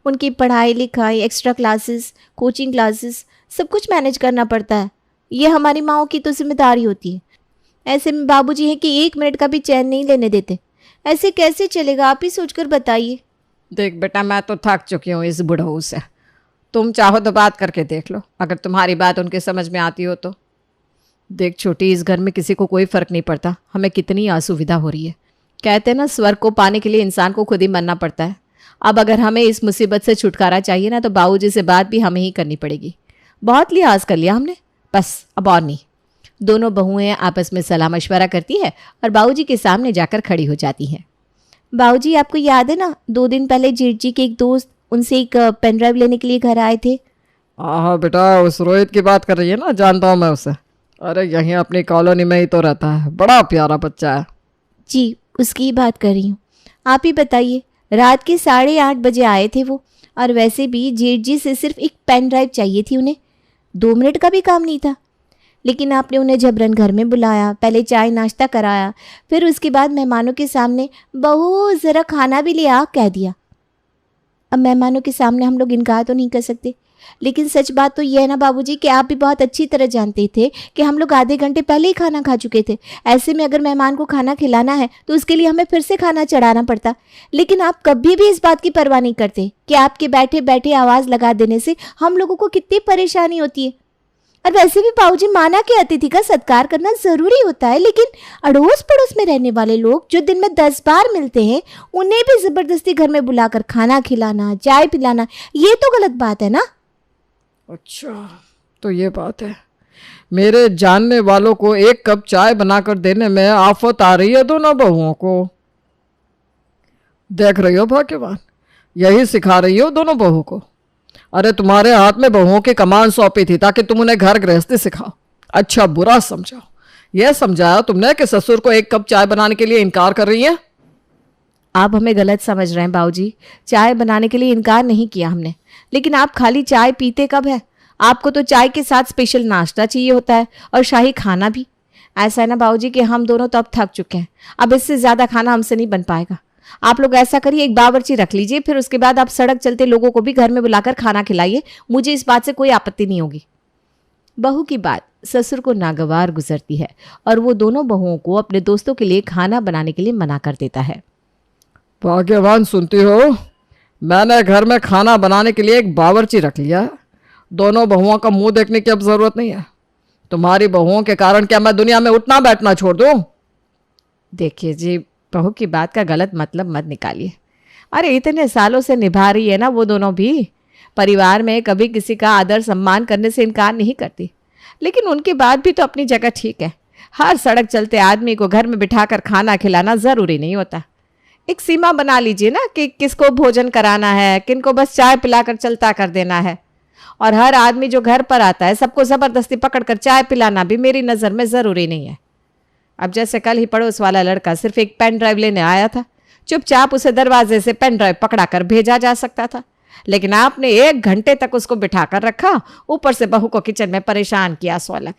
उनकी पढ़ाई लिखाई, एक्स्ट्रा क्लासेस, कोचिंग क्लासेस, सब कुछ मैनेज करना पड़ता है। ये हमारी माँओं की तो जिम्मेदारी होती है। ऐसे में बाबूजी हैं कि 1 मिनट का भी चैन नहीं लेने देते। ऐसे कैसे चलेगा, आप ही सोचकर बताइए। देख बेटा, मैं तो थक चुकी हूँ इस बुढ़ऊ से। तुम चाहो तो बात करके देख लो, अगर तुम्हारी बात उनके समझ में आती हो तो। देख छोटी, इस घर में किसी को कोई फर्क नहीं पड़ता हमें कितनी असुविधा हो रही है। कहते हैं ना, स्वर्ग को पाने के लिए इंसान को खुद ही मरना पड़ता है। अब अगर हमें इस मुसीबत से छुटकारा चाहिए ना, तो बाबूजी से बात भी हमें ही करनी पड़ेगी। बहुत लिहाज कर लिया हमने, बस अब और नहीं। दोनों बहुएं आपस में सलाह मशवरा करती है और बाबूजी के सामने जाकर खड़ी हो जाती हैं। बाबूजी, आपको याद है ना, 2 दिन पहले जेठ जी के एक दोस्त उनसे एक पेन ड्राइव लेने के लिए घर आए थे। हाँ बेटा, उस रोहित की बात कर रही है ना, जानता हूँ मैं उसे। अरे यहीं अपनी कॉलोनी में ही तो रहता है, बड़ा प्यारा बच्चा है। जी, उसकी ही बात कर रही हूँ। आप ही बताइए, रात के 8:30 बजे आए थे वो, और वैसे भी जेठ जी से सिर्फ एक पेन ड्राइव चाहिए थी उन्हें। 2 मिनट का भी काम नहीं था, लेकिन आपने उन्हें जबरन घर में बुलाया, पहले चाय नाश्ता कराया, फिर उसके बाद मेहमानों के सामने बहू ज़रा खाना भी ले आ कह दिया। अब मेहमानों के सामने हम लोग इनकार तो नहीं कर सकते, लेकिन सच बात तो यह है ना बाबूजी कि आप भी बहुत अच्छी तरह जानते थे कि हम लोग आधे घंटे पहले ही खाना खा चुके थे। ऐसे में अगर मेहमान को खाना खिलाना है तो उसके लिए हमें फिर से खाना चढ़ाना पड़ता। लेकिन आप कभी भी इस बात की परवाह नहीं करते कि आपके बैठे बैठे आवाज़ लगा देने से हम लोगों को कितनी परेशानी होती है। और वैसे भी बाबूजी, माना कि अतिथि का सत्कार करना ज़रूरी होता है, लेकिन अड़ोस पड़ोस में रहने वाले लोग जो दिन में 10 बार मिलते हैं, उन्हें भी ज़बरदस्ती घर में बुलाकर खाना खिलाना, चाय पिलाना, ये तो गलत बात है ना। अच्छा, तो ये बात है। मेरे जानने वालों को 1 कप चाय बनाकर देने में आफत आ रही है दोनों बहुओं को। देख रही हो भाग्यवान, यही सिखा रही हो दोनों बहू को। अरे तुम्हारे हाथ में बहुओं की कमान सौंपी थी ताकि तुम उन्हें घर गृहस्थी सिखाओ, अच्छा बुरा समझाओ। यह समझाया तुमने कि ससुर को 1 कप चाय बनाने के लिए इनकार कर रही है। आप हमें गलत समझ रहे हैं बाबूजी। चाय बनाने के लिए इनकार नहीं किया हमने, लेकिन आप खाली चाय पीते कब है? आपको तो चाय के साथ स्पेशल नाश्ता चाहिए होता है और शाही खाना भी। ऐसा है ना बाबूजी कि हम दोनों तो अब थक चुके हैं, अब इससे ज़्यादा खाना हमसे नहीं बन पाएगा। आप लोग ऐसा करिए, एक बावर्ची रख लीजिए, फिर उसके बाद आप सड़क चलते लोगों को भी घर में बुलाकर खाना खिलाइए। मुझे इस बात से कोई आपत्ति नहीं होगी। बहू की बात ससुर को नागवार गुजरती है और वो दोनों बहुओं को अपने दोस्तों के लिए खाना बनाने के लिए मना कर देता है। भाग्यवान, सुनती हो, मैंने घर में खाना बनाने के लिए एक बावर्ची रख लिया है। दोनों बहुओं का मुंह देखने की अब जरूरत नहीं है। तुम्हारी बहुओं के कारण क्या मैं दुनिया में उठना बैठना छोड़ दूं? देखिए जी, बहू की बात का गलत मतलब मत निकालिए। अरे इतने सालों से निभा रही है ना वो दोनों भी। परिवार में कभी किसी का आदर सम्मान करने से इनकार नहीं करती, लेकिन उनकी बात भी तो अपनी जगह ठीक है। हर सड़क चलते आदमी को घर में बिठाकर खाना खिलाना ज़रूरी नहीं होता। एक सीमा बना लीजिए ना कि किसको भोजन कराना है, किनको बस चाय पिलाकर चलता कर देना है। और हर आदमी जो घर पर आता है सबको जबरदस्ती पकड़कर चाय पिलाना भी मेरी नजर में जरूरी नहीं है। अब जैसे कल ही पड़ोस वाला लड़का सिर्फ एक पेन ड्राइव लेने आया था, चुपचाप उसे दरवाजे से पेन ड्राइव पकड़ाकर भेजा जा सकता था, लेकिन आपने 1 घंटे तक उसको बिठाकर रखा, ऊपर से बहू को किचन में परेशान किया। सो अलग,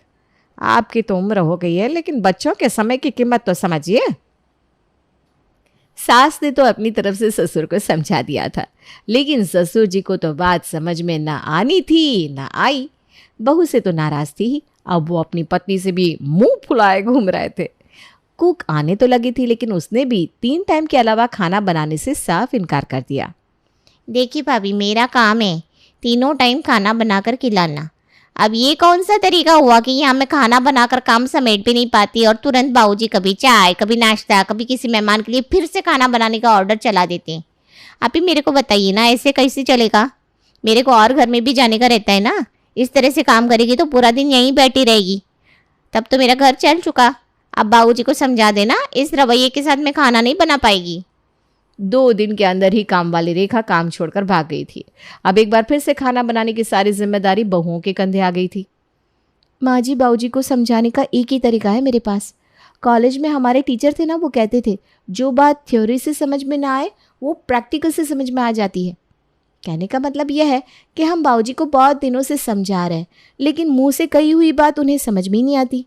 आपकी तो उम्र हो गई है, लेकिन बच्चों के समय की कीमत तो समझिए। सास ने तो अपनी तरफ से ससुर को समझा दिया था, लेकिन ससुर जी को तो बात समझ में ना आनी थी ना आई। बहू से तो नाराज थी ही, अब वो अपनी पत्नी से भी मुंह फुलाए घूम रहे थे। कुक आने तो लगी थी, लेकिन उसने भी 3 टाइम के अलावा खाना बनाने से साफ इनकार कर दिया। देखिए भाभी, मेरा काम है 3 टाइम खाना बनाकर खिलाना। अब ये कौन सा तरीका हुआ कि यहाँ मैं खाना बनाकर काम समेट भी नहीं पाती और तुरंत बाबूजी कभी चाय, कभी नाश्ता, कभी किसी मेहमान के लिए फिर से खाना बनाने का ऑर्डर चला देते हैं। आप ही मेरे को बताइए ना, ऐसे कैसे चलेगा? मेरे को और घर में भी जाने का रहता है ना। इस तरह से काम करेगी तो पूरा दिन यहीं बैठी रहेगी। तब तो मेरा घर चल चुका। अब बाबूजी को समझा देना, इस रवैये के साथ मैं खाना नहीं बना पाएगी। 2 दिन के अंदर ही काम वाली रेखा काम छोड़कर भाग गई थी। अब एक बार फिर से खाना बनाने की सारी जिम्मेदारी बहुओं के कंधे आ गई थी। माँ जी, बाबूजी को समझाने का एक ही तरीका है मेरे पास। कॉलेज में हमारे टीचर थे ना, वो कहते थे जो बात थ्योरी से समझ में ना आए वो प्रैक्टिकल से समझ में आ जाती है। कहने का मतलब यह है कि हम बाबूजी को बहुत दिनों से समझा रहे हैं, लेकिन मुंह से कही हुई बात उन्हें समझ में ही नहीं आती।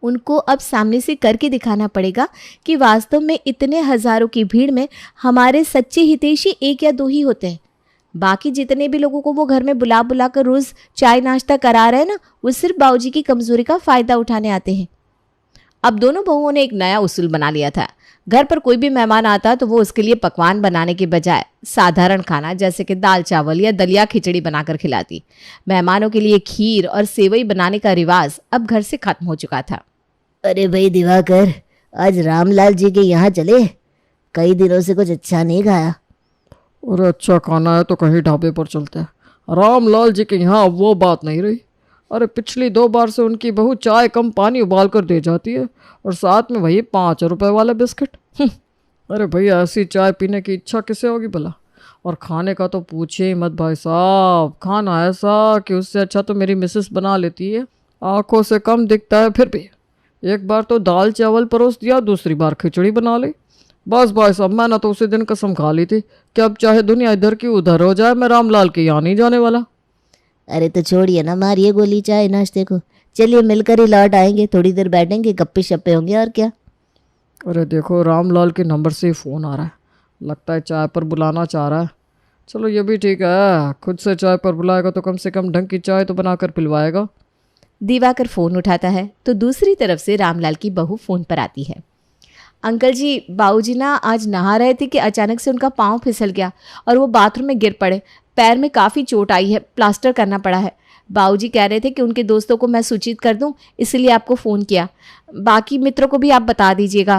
उनको अब सामने से करके दिखाना पड़ेगा कि वास्तव में इतने हजारों की भीड़ में हमारे सच्चे हितैषी 1 या 2 ही होते हैं। बाकी जितने भी लोगों को वो घर में बुला बुला कर रोज चाय नाश्ता करा रहे हैं ना, वो सिर्फ बाबूजी की कमजोरी का फायदा उठाने आते हैं। अब दोनों बहुओं ने एक नया उसूल बना लिया था। घर पर कोई भी मेहमान आता तो वो उसके लिए पकवान बनाने के बजाय साधारण खाना जैसे कि दाल चावल या दलिया खिचड़ी बनाकर खिलाती। मेहमानों के लिए खीर और सेवई बनाने का रिवाज अब घर से खत्म हो चुका था। अरे भाई दिवाकर, आज रामलाल जी के यहाँ चले? कई दिनों से कुछ अच्छा नहीं खाया। अरे अच्छा खाना है तो कहीं ढाबे पर चलते हैं। रामलाल जी के यहाँ अब वो बात नहीं रही। अरे पिछली 2 बार से उनकी बहू चाय कम पानी उबाल कर दे जाती है और साथ में वही 5 रुपए वाला बिस्किट। अरे भैया, ऐसी चाय पीने की इच्छा किसे होगी भला? और खाने का तो पूछे ही मत भाई साहब। खाना ऐसा कि उससे अच्छा तो मेरी मिसेस बना लेती है। आंखों से कम दिखता है, फिर भी एक बार तो दाल चावल परोस दिया, दूसरी बार खिचड़ी बना ली। बस भाई साहब, मैंने तो उसी दिन कसम खा ली थी कि अब चाहे दुनिया इधर की उधर हो जाए, मैं रामलाल के यहाँ नहीं जाने वाला। अरे तो छोड़िए ना, मारिए गोली चाय नाश्ते को। चलिए मिलकर ही लौट आएंगे, थोड़ी देर बैठेंगे, गप्पे शप्पे होंगे और क्या। अरे देखो, रामलाल के नंबर से ही फ़ोन आ रहा है। लगता है चाय पर बुलाना चाह रहा है। चलो ये भी ठीक है, खुद से चाय पर बुलाएगा तो कम से कम ढंग की चाय तो बनाकर पिलवाएगा। दिवाकर फोन उठाता है तो दूसरी तरफ से रामलाल की बहू फोन पर आती है। अंकल जी, बाबूजी ना आज नहा रहे थे कि अचानक से उनका पाँव फिसल गया और वो बाथरूम में गिर पड़े। पैर में काफ़ी चोट आई है, प्लास्टर करना पड़ा है। बाबूजी कह रहे थे कि उनके दोस्तों को मैं सूचित कर दूं, इसलिए आपको फ़ोन किया। बाकी मित्रों को भी आप बता दीजिएगा।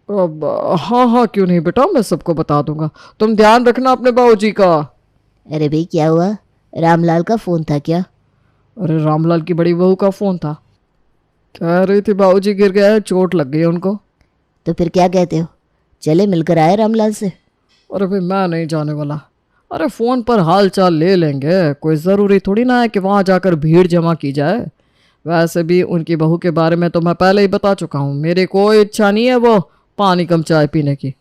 अब हाँ, क्यों नहीं बेटा, मैं सबको बता दूंगा। तुम ध्यान रखना अपने बाबूजी का। अरे भाई क्या हुआ? रामलाल का फोन था क्या? अरे रामलाल की बड़ी बहू का फ़ोन था। कह रही थी बाबूजी गिर गया है, चोट लग गई है उनको। तो फिर क्या कहते हो, चले मिलकर आए रामलाल से? अरे भाई मैं नहीं जाने वाला। अरे फ़ोन पर हाल चाल ले लेंगे, कोई ज़रूरी थोड़ी ना है कि वहाँ जाकर भीड़ जमा की जाए। वैसे भी उनकी बहू के बारे में तो मैं पहले ही बता चुका हूँ, मेरी कोई इच्छा नहीं है वो पानी कम चाय पीने की।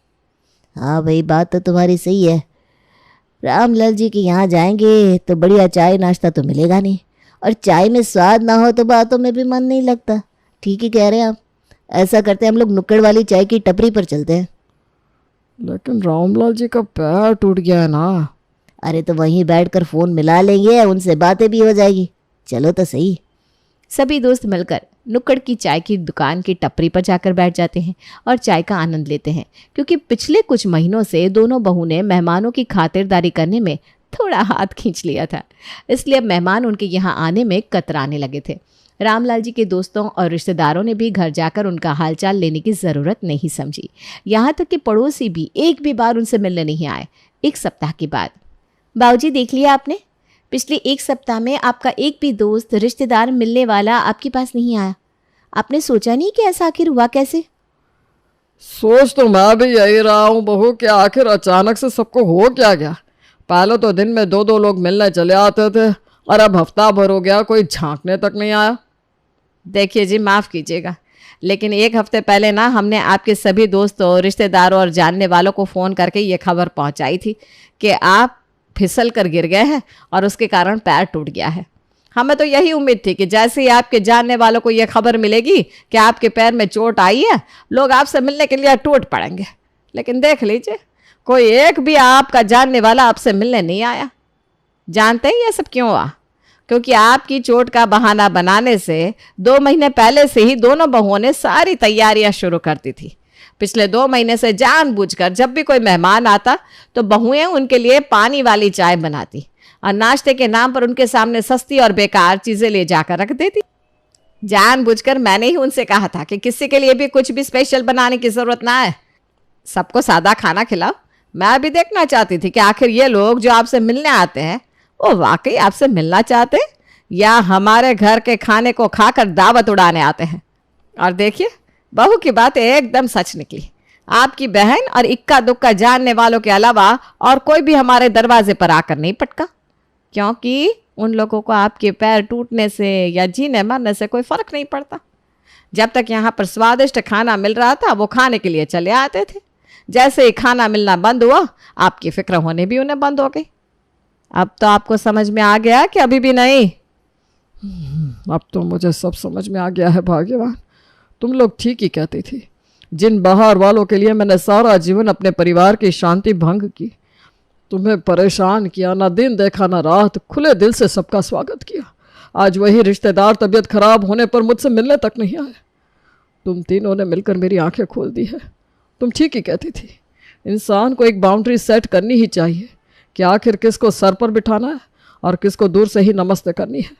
हाँ भाई, बात तो तुम्हारी सही है। रामलाल जी के यहाँ जाएंगे तो बढ़िया चाय नाश्ता तो मिलेगा नहीं, और चाय में स्वाद ना हो तो बातों में भी मन नहीं लगता। ठीक ही कह रहे हैं आप। ऐसा करते हैं, हम लोग नुक्कड़ वाली चाय की टपरी पर चलते हैं। लेकिन रामलाल जी का पैर टूट गया है ना। अरे तो वहीं बैठकर फ़ोन मिला लेंगे, उनसे बातें भी हो जाएगी। चलो तो सही। सभी दोस्त मिलकर नुक्कड़ की चाय की दुकान की टपरी पर जाकर बैठ जाते हैं और चाय का आनंद लेते हैं, क्योंकि पिछले कुछ महीनों से दोनों बहू ने मेहमानों की खातिरदारी करने में थोड़ा हाथ खींच लिया था। इसलिए अब मेहमान उनके यहाँ आने में कतराने लगे थे। रामलाल जी के दोस्तों और रिश्तेदारों ने भी घर जाकर उनका हालचाल लेने की ज़रूरत नहीं समझी। यहाँ तक कि पड़ोसी भी एक भी बार उनसे मिलने नहीं आए। 1 सप्ताह के बाद, बाबूजी देख लिया आपने, पिछले 1 सप्ताह में आपका एक भी दोस्त रिश्तेदार मिलने वाला आपके पास नहीं आया। आपने सोचा नहीं कि ऐसा आखिर हुआ कैसे? सोच तो मैं भी यही रहा हूँ बहू कि आखिर अचानक से सबको हो क्या गया। पहले तो दिन में 2-2 लोग मिलने चले आते थे और अब हफ्ता भर हो गया कोई झांकने तक नहीं आया। देखिए जी, माफ़ कीजिएगा, लेकिन 1 हफ्ते पहले ना हमने आपके सभी दोस्तों, रिश्तेदारों और जानने वालों को फ़ोन करके ये खबर पहुंचाई थी कि आप फिसल कर गिर गए हैं और उसके कारण पैर टूट गया है। हमें तो यही उम्मीद थी कि जैसे ही आपके जानने वालों को यह खबर मिलेगी कि आपके पैर में चोट आई है, लोग आपसे मिलने के लिए टूट पड़ेंगे। लेकिन देख लीजिए, कोई एक भी आपका जानने वाला आपसे मिलने नहीं आया। जानते हैं ये सब क्यों हुआ? क्योंकि आपकी चोट का बहाना बनाने से 2 महीने पहले से ही दोनों बहुओं ने सारी तैयारियां शुरू कर दी थी। पिछले 2 महीने से जानबूझकर जब भी कोई मेहमान आता तो बहुएं उनके लिए पानी वाली चाय बनाती और नाश्ते के नाम पर उनके सामने सस्ती और बेकार चीजें ले जाकर रख देती। जानबूझकर मैंने ही उनसे कहा था कि किसी के लिए भी कुछ भी स्पेशल बनाने की जरूरत ना है, सबको सादा खाना खिलाओ। मैं भी देखना चाहती थी कि आखिर ये लोग जो आपसे मिलने आते हैं वो वाकई आपसे मिलना चाहते हैं या हमारे घर के खाने को खाकर दावत उड़ाने आते हैं। और देखिए, बहू की बात एकदम सच निकली। आपकी बहन और इक्का दुक्का जानने वालों के अलावा और कोई भी हमारे दरवाजे पर आकर नहीं पटका, क्योंकि उन लोगों को आपके पैर टूटने से या जीने मरने से कोई फर्क नहीं पड़ता। जब तक यहाँ पर स्वादिष्ट खाना मिल रहा था वो खाने के लिए चले आते थे। जैसे ही खाना मिलना बंद हुआ, आपकी फिक्र होने भी उन्हें बंद हो गई। अब तो आपको समझ में आ गया कि अभी भी नहीं? अब तो मुझे सब समझ में आ गया है भाग्यवान। तुम लोग ठीक ही कहती थी। जिन बाहर वालों के लिए मैंने सारा जीवन अपने परिवार की शांति भंग की, तुम्हें परेशान किया, ना दिन देखा ना रात, खुले दिल से सबका स्वागत किया, आज वही रिश्तेदार तबीयत खराब होने पर मुझसे मिलने तक नहीं आए। तुम तीनों ने मिलकर मेरी आंखें खोल दी है। तुम ठीक ही कहती थी। इंसान को एक बाउंड्री सेट करनी ही चाहिए कि आखिर किसको सर पर बिठाना है और किसको दूर से ही नमस्ते करनी है।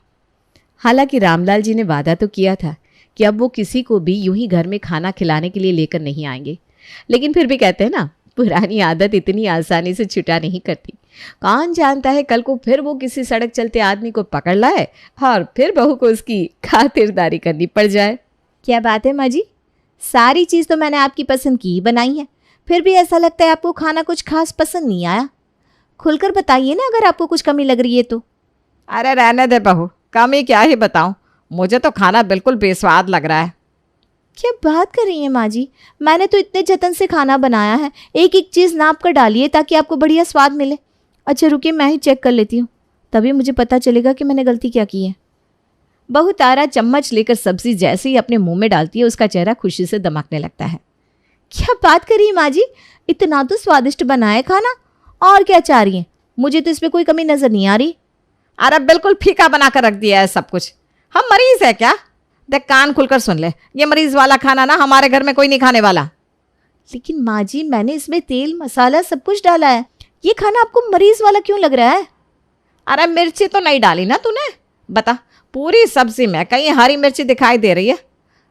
हालांकि रामलाल जी ने वादा तो किया था कि अब वो किसी को भी यूं ही घर में खाना खिलाने के लिए लेकर नहीं आएंगे, लेकिन फिर भी कहते हैं ना, पुरानी आदत इतनी आसानी से छुटा नहीं करती। कौन जानता है कल को फिर वो किसी सड़क चलते आदमी को पकड़ लाए और फिर बहू को उसकी खातिरदारी करनी पड़ जाए। क्या बात है माँ जी, सारी चीज़ तो मैंने आपकी पसंद की ही बनाई है, फिर भी ऐसा लगता है आपको खाना कुछ खास पसंद नहीं आया। खुलकर बताइए ना अगर आपको कुछ कमी लग रही है तो। अरे रहने दे बहू, कमी क्या ही बताऊं, मुझे तो खाना बिल्कुल बेस्वाद लग रहा है। क्या बात कर रही हैं माँ जी, मैंने तो इतने जतन से खाना बनाया है, एक एक चीज़ नाप कर डालिए ताकि आपको बढ़िया स्वाद मिले। अच्छा रुकिए, मैं ही चेक कर लेती हूँ, तभी मुझे पता चलेगा कि मैंने गलती क्या की है। बहू तारा चम्मच लेकर सब्जी जैसे ही अपने मुंह में डालती है, उसका चेहरा खुशी से दमकने लगता है। क्या बात कर रही है माँ जी, इतना तो स्वादिष्ट बना है खाना, और क्या चाह रही हैं? मुझे तो इसमें कोई कमी नजर नहीं आ रही। अरे बिल्कुल फीका बना कर रख दिया है सब कुछ। हम मरीज है क्या? देख, कान खुलकर सुन ले, ये मरीज वाला खाना ना हमारे घर में कोई नहीं खाने वाला। लेकिन माँ जी, मैंने इसमें तेल मसाला सब कुछ डाला है, ये खाना आपको मरीज वाला क्यों लग रहा है? अरे मिर्ची तो नहीं डाली ना तूने? बता, पूरी सब्जी में कहीं हरी मिर्ची दिखाई दे रही है?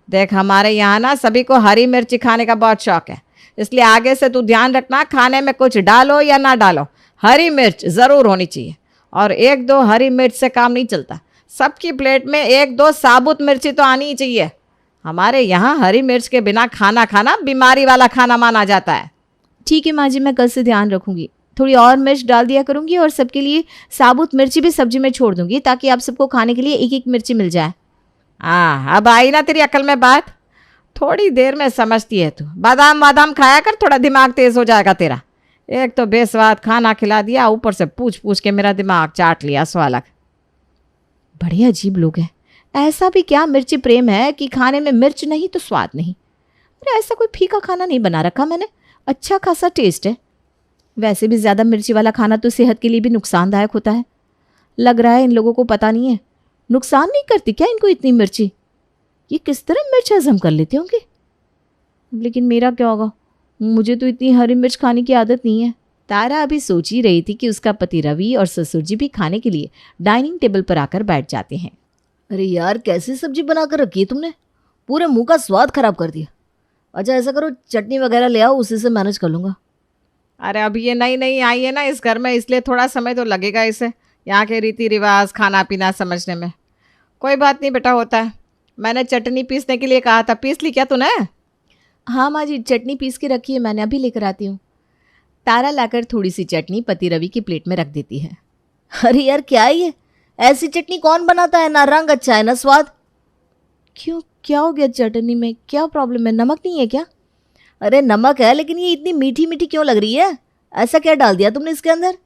देख, हमारे यहाँ ना सभी को हरी मिर्ची खाने का बहुत शौक है, इसलिए आगे से तू ध्यान रखना, खाने में कुछ डालो या ना डालो, हरी मिर्च ज़रूर होनी चाहिए। और 1-2 हरी मिर्च से काम नहीं चलता, सबकी प्लेट में 1-2 साबुत मिर्ची तो आनी ही चाहिए। हमारे यहाँ हरी मिर्च के बिना खाना खाना बीमारी वाला खाना माना जाता है। ठीक है माँ जी, मैं कल से ध्यान रखूंगी, थोड़ी और मिर्च डाल दिया करूंगी और सबके लिए साबुत मिर्ची भी सब्जी में छोड़ दूंगी ताकि आप सबको खाने के लिए एक एक मिर्ची मिल जाए। हाँ, अब आई ना तेरी अकल में बात, थोड़ी देर में समझती है तू। बादाम वादाम खाया कर, थोड़ा दिमाग तेज हो जाएगा तेरा। एक तो बेस्वाद खाना खिला दिया, ऊपर से पूछ पूछ के मेरा दिमाग चाट लिया स्वालक। बड़े अजीब लोग हैं, ऐसा भी क्या मिर्ची प्रेम है कि खाने में मिर्च नहीं तो स्वाद नहीं। अरे ऐसा कोई फीका खाना नहीं बना रखा मैंने, अच्छा खासा टेस्ट है। वैसे भी ज़्यादा मिर्ची वाला खाना तो सेहत के लिए भी नुकसानदायक होता है। लग रहा है इन लोगों को पता नहीं है, नुकसान नहीं करती क्या इनको इतनी मिर्ची? ये किस तरह मिर्च हजम कर लेते होंगे? लेकिन मेरा क्या होगा, मुझे तो इतनी हरी मिर्च खाने की आदत नहीं है। तारा अभी सोच ही रही थी कि उसका पति रवि और ससुर जी भी खाने के लिए डाइनिंग टेबल पर आकर बैठ जाते हैं। अरे यार, कैसी सब्जी बनाकर रखी है तुमने, पूरे मुंह का स्वाद खराब कर दिया। अच्छा ऐसा करो, चटनी वगैरह ले आओ, उसी से मैनेज कर लूँगा। अरे अब ये नई नई आई है ना इस घर में, इसलिए थोड़ा समय तो लगेगा इसे यहाँ के रीति रिवाज खाना पीना समझने में। कोई बात नहीं बेटा, होता है। मैंने चटनी पीसने के लिए कहा था, पीस ली क्या तूने? हाँ माँ जी, चटनी पीस के रखी है मैंने, अभी लेकर आती हूँ। तारा लाकर थोड़ी सी चटनी पति रवि की प्लेट में रख देती है। अरे यार क्या है ये, ऐसी चटनी कौन बनाता है, ना रंग अच्छा है ना स्वाद। क्यों, क्या हो गया चटनी में, क्या प्रॉब्लम है, नमक नहीं है क्या? अरे नमक है, लेकिन ये इतनी मीठी मीठी क्यों लग रही है, ऐसा क्या डाल दिया तुमने इसके अंदर?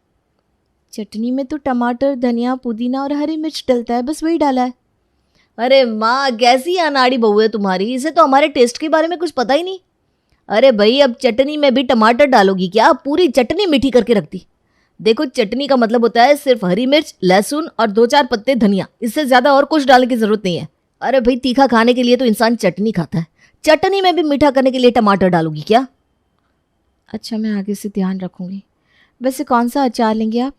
चटनी में तो टमाटर, धनिया, पुदीना और हरी मिर्च डलता है, बस वही डाला है। अरे माँ, कैसी अनाड़ी बहू है तुम्हारी, इसे तो हमारे टेस्ट के बारे में कुछ पता ही नहीं। अरे भाई, अब चटनी में भी टमाटर डालोगी क्या, पूरी चटनी मीठी करके रखती। देखो, चटनी का मतलब होता है सिर्फ हरी मिर्च, लहसुन और 2-4 पत्ते धनिया, इससे ज्यादा और कुछ डालने की जरूरत नहीं है। अरे भाई, तीखा खाने के लिए तो इंसान चटनी खाता है, चटनी में भी मीठा करने के लिए टमाटर डालोगी क्या? अच्छा, मैं आगे से ध्यान रखूंगी। वैसे कौन सा अचार लेंगे आप?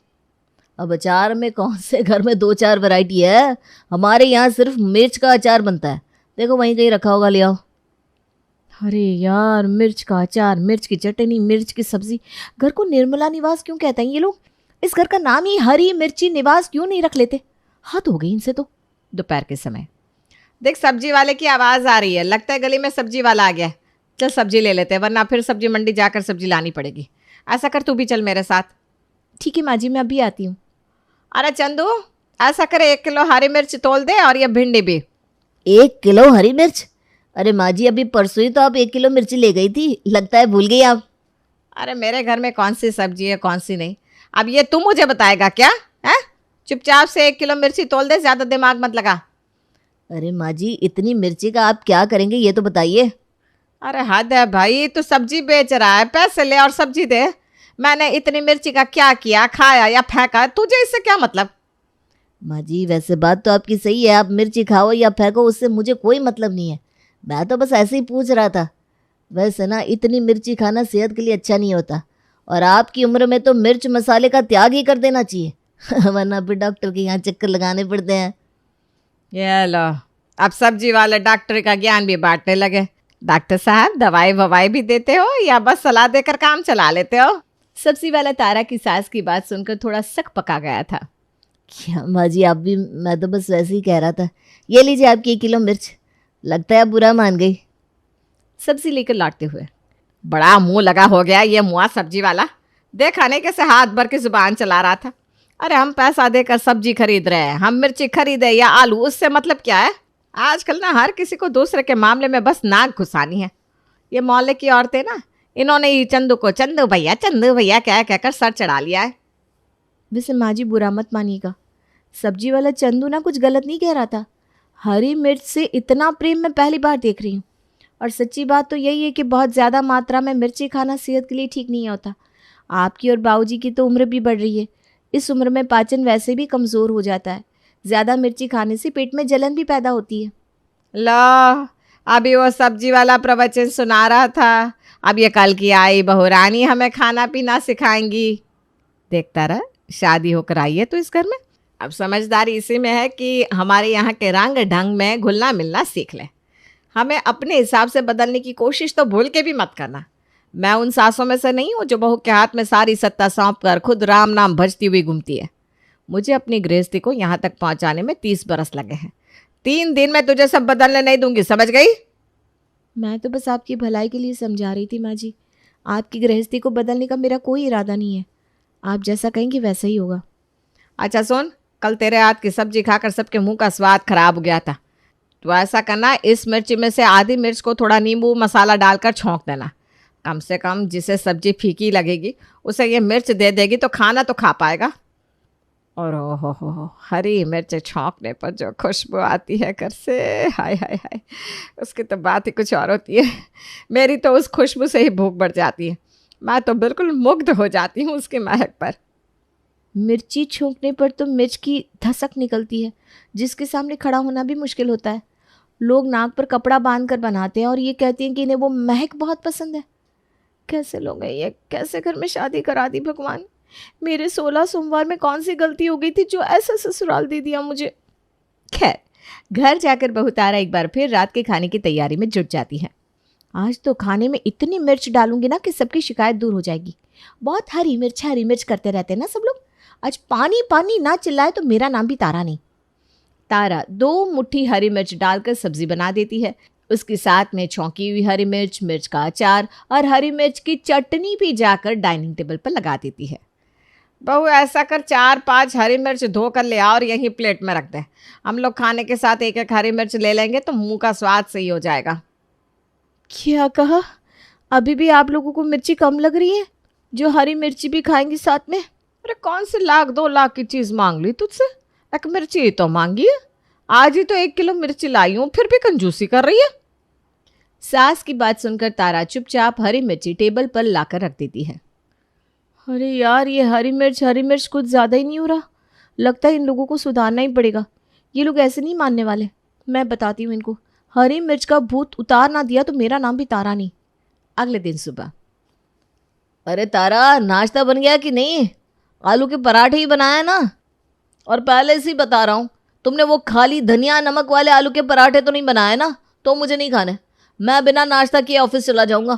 अब अचार में कौन से घर में 2-4 वैरायटी है, हमारे यहाँ सिर्फ मिर्च का अचार बनता है। देखो वहीं कहीं रखा होगा, ले आओ। अरे यार, मिर्च का अचार, मिर्च की चटनी, मिर्च की सब्जी। घर को निर्मला निवास क्यों कहते हैं ये लोग? इस घर का नाम ही हरी मिर्ची निवास क्यों नहीं रख लेते? हद हो गई इनसे तो। दोपहर के समय देख, सब्जी वाले की आवाज़ आ रही है, लगता है गली में सब्जी वाला आ गया है। चल सब्जी ले लेते हैं, वरना फिर सब्जी मंडी जाकर सब्जी लानी पड़ेगी। ऐसा कर, तू भी चल मेरे साथ। ठीक है माँ जी, मैं अभी आती हूँ। अरे चंदू, ऐसा करे 1 किलो हरी मिर्च तोल दे, और ये भिंडी भी। 1 किलो हरी मिर्च? अरे माँ जी, अभी परसों ही तो आप 1 किलो मिर्ची ले गई थी, लगता है भूल गई आप। अरे मेरे घर में कौन सी सब्जी है कौन सी नहीं, अब ये तू मुझे बताएगा क्या है? चुपचाप से 1 किलो मिर्ची तोल दे, ज्यादा दिमाग मत लगा। अरे माँ जी, इतनी मिर्ची का आप क्या करेंगे ये तो बताइए। अरे हद है भाई, तू सब्जी बेच रहा है, पैसे ले और सब्जी दे। मैंने इतनी मिर्ची का क्या किया, खाया या फेंका, तुझे इससे क्या मतलब? माँ जी, वैसे बात तो आपकी सही है, आप मिर्ची खाओ या फेंको उससे मुझे कोई मतलब नहीं है, मैं तो बस ऐसे ही पूछ रहा था। वैसे ना, इतनी मिर्ची खाना सेहत के लिए अच्छा नहीं होता, और आपकी उम्र में तो मिर्च मसाले का त्याग ही कर देना चाहिए वरना फिर डॉक्टर के यहाँ चक्कर लगाने पड़ते हैं। ये लो, अब सब्जी वाले डॉक्टर का ज्ञान भी बांटने लगे। डॉक्टर साहब, दवाई ववाई भी देते हो या बस सलाह देकर काम चला लेते हो? सब्जी वाला तारा की सास की बात सुनकर थोड़ा सक पका गया था। क्या माँ जी, आप भी, मैं तो बस वैसे ही कह रहा था। ये लीजिए आपकी 1 किलो मिर्च, लगता है आप बुरा मान गई। सब्जी लेकर लौटते हुए, बड़ा मुंह लगा हो गया ये मुआ सब्जी वाला, देखा नहीं कैसे हाथ भर के जुबान चला रहा था। अरे हम पैसा देकर सब्जी खरीद रहे हैं, हम मिर्ची खरीदे या आलू, उससे मतलब क्या है? आजकल ना हर किसी को दूसरे के मामले में बस नाक घुसानी है। ये मोहल्ले की औरतें ना, इन्होंने ही चंदू को चंदू भैया क्या कहकर सर चढ़ा लिया है। वैसे माँ जी बुरा मत मानिएगा, सब्जी वाला चंदू ना कुछ गलत नहीं कह रहा था। हरी मिर्च से इतना प्रेम मैं पहली बार देख रही हूँ, और सच्ची बात तो यही है कि बहुत ज़्यादा मात्रा में मिर्ची खाना सेहत के लिए ठीक नहीं होता। आपकी और बाबूजी की तो उम्र भी बढ़ रही है, इस उम्र में पाचन वैसे भी कमज़ोर हो जाता है, ज़्यादा मिर्ची खाने से पेट में जलन भी पैदा होती है। लो, अभी वो सब्जी वाला प्रवचन सुना रहा था, अब ये कल की आई बहू रानी हमें खाना पीना सिखाएंगी। देखता रहा, शादी होकर आई है तो इस घर में। अब समझदारी इसी में है कि हमारे यहाँ के रंग ढंग में घुलना मिलना सीख ले, हमें अपने हिसाब से बदलने की कोशिश तो भूल के भी मत करना। मैं उन सासों में से नहीं हूँ जो बहू के हाथ में सारी सत्ता सौंप कर खुद राम नाम भजती हुई घूमती है। मुझे अपनी गृहस्थी को यहाँ तक पहुँचाने में 30 बरस लगे हैं। 3 दिन में तुझे सब बदलने नहीं दूंगी, समझ गई? मैं तो बस आपकी भलाई के लिए समझा रही थी माँ जी, आपकी गृहस्थी को बदलने का मेरा कोई इरादा नहीं है, आप जैसा कहेंगे वैसा ही होगा। अच्छा सुन, कल तेरे हाथ की सब्जी खाकर सबके मुंह का स्वाद खराब हो गया था, तो ऐसा करना, इस मिर्ची में से आधी मिर्च को थोड़ा नींबू मसाला डालकर छौंक देना। कम से कम जिसे सब्जी फीकी लगेगी उसे ये मिर्च दे देगी तो खाना तो खा पाएगा। और हो, हरी मिर्च छौंकने पर जो खुशबू आती है घर से, हाय हाय हाय, उसकी तो बात ही कुछ और होती है। मेरी तो उस खुशबू से ही भूख बढ़ जाती है, मैं तो बिल्कुल मुग्ध हो जाती हूँ उसकी महक पर। मिर्ची छौंकने पर तो मिर्च की धसक निकलती है, जिसके सामने खड़ा होना भी मुश्किल होता है। लोग नाक पर कपड़ा बांध कर बनाते हैं और ये कहती हैं कि इन्हें वो महक बहुत पसंद है। कैसे लोग हैं ये, कैसे घर में शादी करा दी भगवान। मेरे 16 सोमवार में कौन सी गलती हो गई थी जो ऐसा ससुराल दे दिया मुझे। खैर, घर जाकर बहू तारा एक बार फिर रात के खाने की तैयारी में जुट जाती है। आज तो खाने में इतनी मिर्च डालूंगी ना कि सबकी शिकायत दूर हो जाएगी। बहुत हरी मिर्च करते रहते हैं ना सब लोग। आज पानी पानी ना चिल्लाए तो मेरा नाम भी तारा नहीं। तारा 2 मुट्ठी हरी मिर्च डालकर सब्जी बना देती है। उसके साथ में छौंकी हुई हरी मिर्च, मिर्च का अचार और हरी मिर्च की चटनी भी जाकर डाइनिंग टेबल पर लगा देती है। बहू ऐसा कर 4-5 हरी मिर्च धो कर ले आ और यहीं प्लेट में रख दे। हम लोग खाने के साथ एक एक हरी मिर्च ले लेंगे तो मुंह का स्वाद सही हो जाएगा। क्या कहा? अभी भी आप लोगों को मिर्ची कम लग रही है जो हरी मिर्ची भी खाएंगी साथ में? अरे कौन सी 1-2 लाख की चीज मांग ली तुझसे? एक मिर्ची ही तो मांगी है। आज ही तो 1 किलो मिर्ची लाई हूं, फिर भी कंजूसी कर रही है। सास की बात सुनकर तारा चुपचाप हरी मिर्ची टेबल पर लाकर रख देती है। अरे यार, ये हरी मिर्च कुछ ज़्यादा ही नहीं हो रहा। लगता है इन लोगों को सुधारना ही पड़ेगा। ये लोग ऐसे नहीं मानने वाले। मैं बताती हूँ इनको, हरी मिर्च का भूत उतार ना दिया तो मेरा नाम भी तारा नहीं। अगले दिन सुबह, अरे तारा, नाश्ता बन गया कि नहीं? आलू के पराठे ही बनाया ना? और पहले से ही बता रहा हूँ, तुमने वो खाली धनिया नमक वाले आलू के पराठे तो नहीं बनाए ना? तो मुझे नहीं खाने। मैं बिना नाश्ता किए ऑफिस चला जाऊंगा।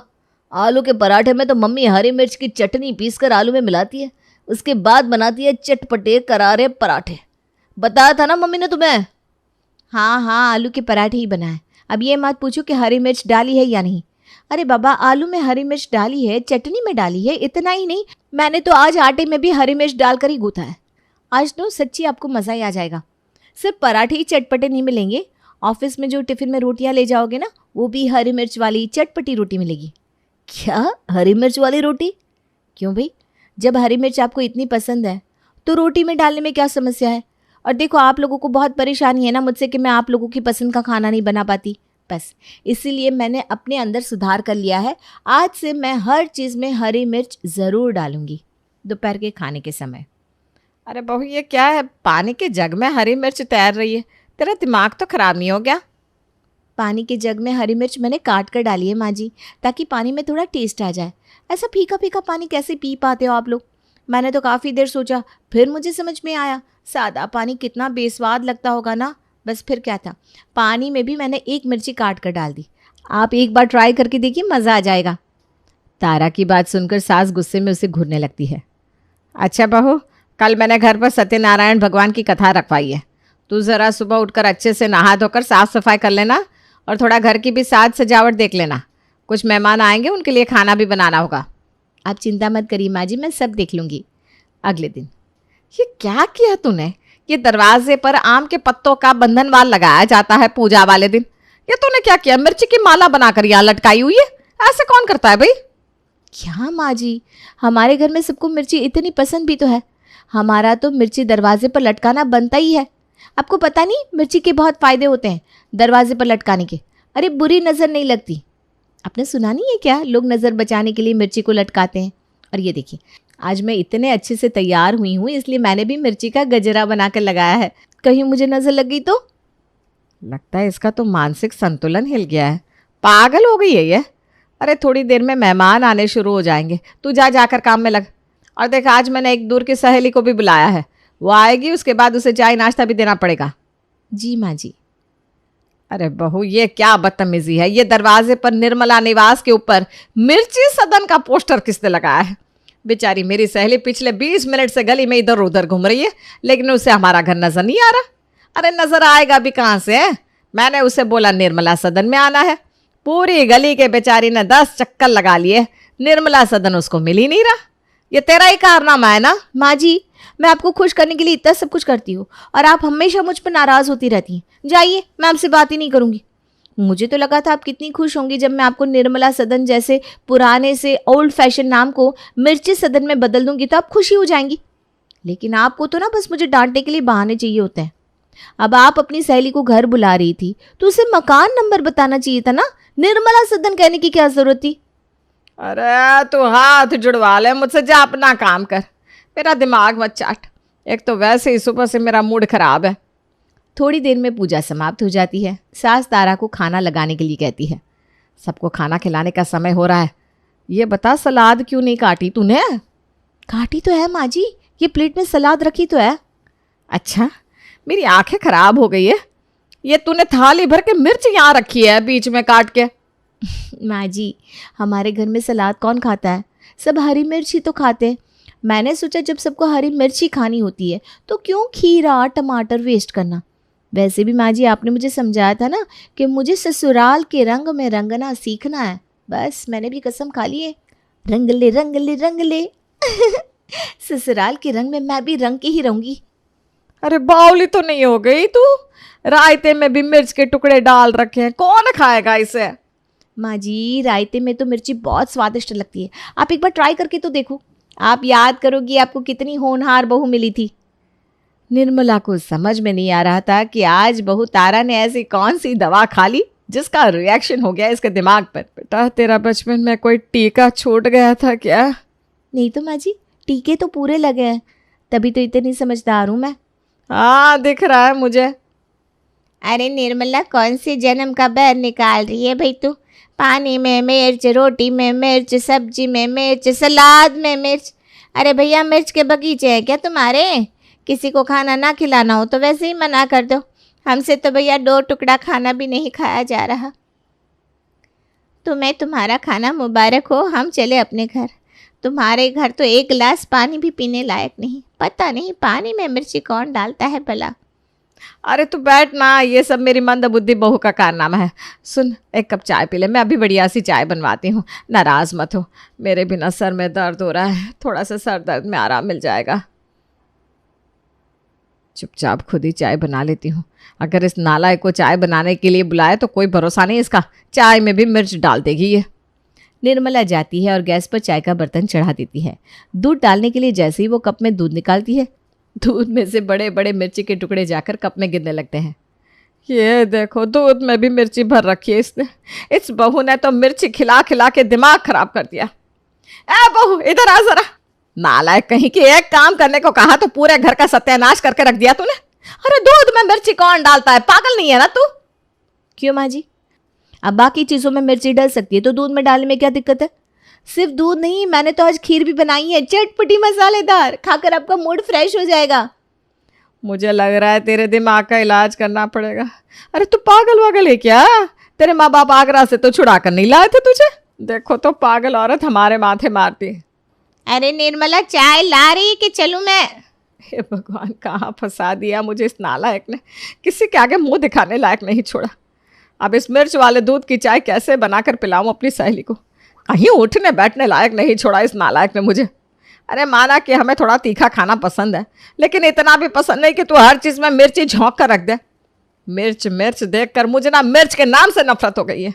आलू के पराठे में तो मम्मी हरी मिर्च की चटनी पीसकर आलू में मिलाती है, उसके बाद बनाती है चटपटे करारे पराठे। बताया था ना मम्मी ने तुम्हें? हाँ, आलू के पराठे ही बनाए। अब ये मत पूछो कि हरी मिर्च डाली है या नहीं। अरे बाबा, आलू में हरी मिर्च डाली है, चटनी में डाली है। इतना ही नहीं, मैंने तो आज आटे में भी हरी मिर्च डालकर ही गूंथा है। आज तो सच्ची आपको मज़ा ही आ जाएगा। सिर्फ पराठे ही चटपटे नहीं मिलेंगे, ऑफिस में जो टिफ़िन में रोटियां ले जाओगे ना, वो भी हरी मिर्च वाली चटपटी रोटी मिलेगी। क्या, हरी मिर्च वाली रोटी? क्यों भाई, जब हरी मिर्च आपको इतनी पसंद है तो रोटी में डालने में क्या समस्या है? और देखो, आप लोगों को बहुत परेशानी है ना मुझसे कि मैं आप लोगों की पसंद का खाना नहीं बना पाती। बस इसीलिए मैंने अपने अंदर सुधार कर लिया है। आज से मैं हर चीज़ में हरी मिर्च ज़रूर डालूंगी दोपहर के खाने के समय। अरे बहू, ये क्या है? पानी के जग में हरी मिर्च तैर रही है। तेरा दिमाग तो खराब नहीं हो गया? पानी के जग में हरी मिर्च मैंने काट कर डाली है माँ जी, ताकि पानी में थोड़ा टेस्ट आ जाए। ऐसा फीका फीका पानी कैसे पी पाते हो आप लोग? मैंने तो काफ़ी देर सोचा, फिर मुझे समझ में आया सादा पानी कितना बेस्वाद लगता होगा ना। बस फिर क्या था, पानी में भी मैंने एक मिर्ची काट कर डाल दी। आप एक बार ट्राई करके देखिए, मज़ा आ जाएगा। तारा की बात सुनकर सास गुस्से में उसे घूरने लगती है। अच्छा बहू, कल मैंने घर पर सत्यनारायण भगवान की कथा रखवाई है। तू ज़रा सुबह उठकर अच्छे से नहा धोकर साफ़ सफाई कर लेना और थोड़ा घर की भी साज सजावट देख लेना। कुछ मेहमान आएंगे, उनके लिए खाना भी बनाना होगा। आप चिंता मत करिए माँ जी, मैं सब देख लूँगी। अगले दिन, ये क्या किया तूने? ये दरवाजे पर आम के पत्तों का बंधनवाल लगाया जाता है पूजा वाले दिन। ये तूने क्या किया? मिर्ची की माला बनाकर यहाँ लटकाई हुई है। ऐसे कौन करता है भाई? क्या माँ जी, हमारे घर में सबको मिर्ची इतनी पसंद भी तो है। हमारा तो मिर्ची दरवाजे पर लटकाना बनता ही है। आपको पता नहीं, मिर्ची के बहुत फ़ायदे होते हैं दरवाजे पर लटकाने के। अरे बुरी नज़र नहीं लगती। आपने सुना नहीं है क्या, लोग नज़र बचाने के लिए मिर्ची को लटकाते हैं। और ये देखिए, आज मैं इतने अच्छे से तैयार हुई हूँ, इसलिए मैंने भी मिर्ची का गजरा बनाकर लगाया है। कहीं मुझे नज़र लग गई तो? लगता है इसका तो मानसिक संतुलन हिल गया है। पागल हो गई है ये। अरे थोड़ी देर में मेहमान आने शुरू हो जाएंगे, तू जाकर काम में लग। और देख, आज मैंने एक दूर की सहेली को भी बुलाया है, वो आएगी, उसके बाद उसे चाय नाश्ता भी देना पड़ेगा। जी माँ जी। अरे बहू, ये क्या बदतमीजी है? ये दरवाजे पर निर्मला निवास के ऊपर मिर्ची सदन का पोस्टर किसने लगाया है? बेचारी मेरी सहेली पिछले 20 मिनट से गली में इधर उधर घूम रही है, लेकिन उसे हमारा घर नजर नहीं आ रहा। अरे नजर आएगा भी कहाँ से है? मैंने उसे बोला निर्मला सदन में आना है। पूरी गली के बेचारी ने 10 चक्कर लगा लिए, निर्मला सदन उसको मिल ही नहीं रहा। ये तेरा ही कारनामा है ना? माँ जी, मैं आपको खुश करने के लिए इतना सब कुछ करती हूँ और आप हमेशा मुझ पर नाराज़ होती रहती हैं। जाइए, मैं आपसे बात ही नहीं करूँगी। मुझे तो लगा था आप कितनी खुश होंगी जब मैं आपको निर्मला सदन जैसे पुराने से ओल्ड फैशन नाम को मिर्ची सदन में बदल दूंगी तो आप खुशी हो जाएंगी। लेकिन आपको तो ना बस मुझे डांटने के लिए बहाने चाहिए होते हैं। अब आप अपनी सहेली को घर बुला रही थी तो उसे मकान नंबर बताना चाहिए था ना, निर्मला सदन कहने की क्या जरूरत थी? अरे तू हाथ जुड़वा ले मुझसे, जा अपना काम कर, मेरा दिमाग मत चाट। एक तो वैसे ही सुबह से मेरा मूड खराब है। थोड़ी देर में पूजा समाप्त हो जाती है। सास तारा को खाना लगाने के लिए कहती है। सबको खाना खिलाने का समय हो रहा है। ये बता, सलाद क्यों नहीं काटी तूने? काटी तो है माँ जी, ये प्लेट में सलाद रखी तो है। अच्छा, मेरी आंखें खराब हो गई है। ये तूने थाली भर के मिर्च यहाँ रखी है बीच में काट के। माँ जी, हमारे घर में सलाद कौन खाता है? सब हरी मिर्च ही तो खाते हैं। मैंने सोचा जब सबको हरी मिर्च ही खानी होती है तो क्यों खीरा टमाटर वेस्ट करना। वैसे भी माँ जी आपने मुझे समझाया था ना कि मुझे ससुराल के रंग में रंगना सीखना है। बस मैंने भी कसम खा ली है, रंग ले रंग ले रंग ले। ससुराल के रंग में मैं भी रंग के ही रहूंगी। अरे बावली तो नहीं हो गई तू? रायते में भी मिर्च के टुकड़े डाल रखे हैं, कौन खाएगा इसे? माँ जी रायते में तो मिर्ची बहुत स्वादिष्ट लगती है, आप एक बार ट्राई करके तो देखो। आप याद करोगी आपको कितनी होनहार बहू मिली थी। निर्मला को समझ में नहीं आ रहा था कि आज बहू तारा ने ऐसी कौन सी दवा खा ली जिसका रिएक्शन हो गया इसके दिमाग पर। बेटा तेरा बचपन में कोई टीका छूट गया था क्या? नहीं तो माँ जी, टीके तो पूरे लगे हैं, तभी तो इतनी समझदार हूँ मैं। हाँ दिख रहा है मुझे। अरे निर्मला, कौन से जन्म का बैर निकाल रही है भाई तू? पानी में मिर्च, रोटी में मिर्च, सब्जी में मिर्च, सलाद में मिर्च। अरे भैया, मिर्च के बगीचे हैं क्या तुम्हारे? किसी को खाना ना खिलाना हो तो वैसे ही मना कर दो। हमसे तो भैया 2 टुकड़ा खाना भी नहीं खाया जा रहा। तुम्हें तुम्हारा खाना मुबारक हो, हम चले अपने घर। तुम्हारे घर तो 1 गिलास पानी भी पीने लायक नहीं। पता नहीं पानी में मिर्ची कौन डालता है भला। अरे तू बैठ ना, ये सब मेरी मंदबुद्धि बहू का कारनामा है। सुन, 1 कप चाय पी ले, मैं अभी बढ़िया सी चाय बनवाती हूँ। नाराज मत हो, मेरे बिना सर में दर्द हो रहा है, थोड़ा सा सर दर्द में आराम मिल जाएगा। चुपचाप खुद ही चाय बना लेती हूँ। अगर इस नालायक को चाय बनाने के लिए बुलाए तो कोई भरोसा नहीं इसका, चाय में भी मिर्च डाल देगी ये। निर्मला जाती है और गैस पर चाय का बर्तन चढ़ा देती है। दूध डालने के लिए जैसे ही वो कप में दूध निकालती है, दूध में से बड़े बड़े मिर्ची के टुकड़े जाकर कप में गिरने लगते हैं। ये देखो, दूध में भी मिर्ची भर रखी है इसने। इस बहू ने तो मिर्ची खिला खिला के दिमाग खराब कर दिया। ए बहू, इधर आ जरा। नालायक कहीं की, एक काम करने को कहा तो पूरे घर का सत्यानाश करके रख दिया तूने। अरे दूध में मिर्ची कौन डालता है? पागल नहीं है ना तू? क्यों माँ जी? अब बाकी चीज़ों में मिर्ची डल सकती है तो दूध में डालने में क्या दिक्कत है? सिर्फ दूध नहीं, मैंने तो आज खीर भी बनाई है, चटपटी मसालेदार, खाकर आपका मूड फ्रेश हो जाएगा। मुझे लग रहा है तेरे दिमाग का इलाज करना पड़ेगा। अरे तू पागल वागल है क्या? तेरे माँ बाप आगरा से तो छुड़ा कर नहीं लाए थे तुझे? देखो तो पागल औरत हमारे माथे मारती। अरे निर्मला, चाय ला रही है कि चलूं मैं? हे भगवान, कहाँ फंसा दिया मुझे इस नालायक ने। किसी के आगे मुंह दिखाने लायक नहीं छोड़ा। अब इस मिर्च वाले दूध की चाय कैसे बनाकर पिलाऊं अपनी सहेली को? कहीं उठने बैठने लायक नहीं छोड़ा इस नालायक ने मुझे। अरे माना कि हमें थोड़ा तीखा खाना पसंद है, लेकिन इतना भी पसंद नहीं कि तू हर चीज़ में मिर्ची झोंक कर रख दे। मिर्च मिर्च देखकर मुझे ना मिर्च के नाम से नफरत हो गई है।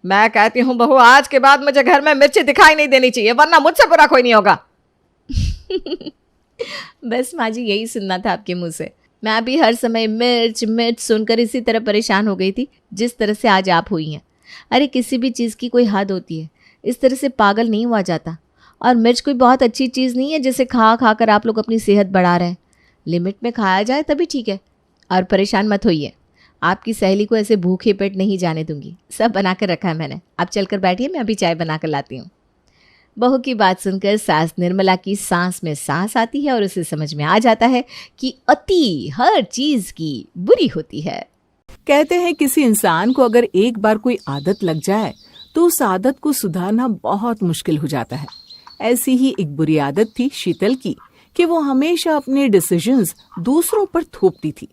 मैं कहती हूँ बहू, आज के बाद मुझे घर में मिर्ची दिखाई नहीं देनी चाहिए, वरना मुझसे बुरा कोई नहीं होगा। बस माँ जी, यही सुनना था आपके मुंह से। मैं भी हर समय मिर्च मिर्च सुनकर इसी तरह परेशान हो गई थी जिस तरह से आज आप हुई हैं। अरे किसी भी चीज़ की कोई हद होती है, इस तरह से पागल नहीं हुआ जाता। और मिर्च कोई बहुत अच्छी चीज़ नहीं है जिसे खा खा कर आप लोग अपनी सेहत बढ़ा रहे हैं। लिमिट में खाया जाए तभी ठीक है। और परेशान मत होइए, आपकी सहेली को ऐसे भूखे पेट नहीं जाने दूंगी। सब बना कर रखा है मैंने, आप चलकर बैठिए, मैं अभी चाय बना कर लाती हूँ। बहू की बात सुनकर सास निर्मला की सांस में सांस आती है और उसे समझ में आ जाता है कि अति हर चीज की बुरी होती है। कहते हैं किसी इंसान को अगर एक बार कोई आदत लग जाए तो उस आदत को सुधारना बहुत मुश्किल हो जाता है। ऐसी ही एक बुरी आदत थी शीतल की कि वो हमेशा अपने डिसीजंस दूसरों पर थोपती थी,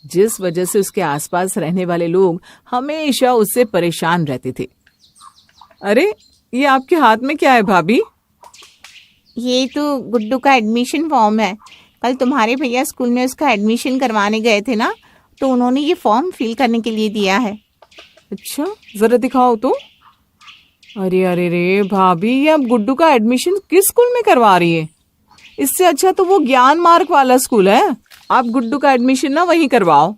जिस वजह से उसके आसपास रहने वाले लोग हमेशा उससे परेशान रहते थे। अरे ये आपके हाथ में क्या है भाभी? ये तो गुड्डू का एडमिशन फॉर्म है। कल तुम्हारे भैया स्कूल में उसका एडमिशन करवाने गए थे ना, तो उन्होंने ये फॉर्म फिल करने के लिए दिया है। अच्छा, जरा दिखाओ तो। अरे अरे रे भाभी, ये आप गुड्डू का एडमिशन किस स्कूल में करवा रही है? इससे अच्छा तो वो ज्ञान मार्ग वाला स्कूल है, आप गुड्डू का एडमिशन ना वहीं करवाओ।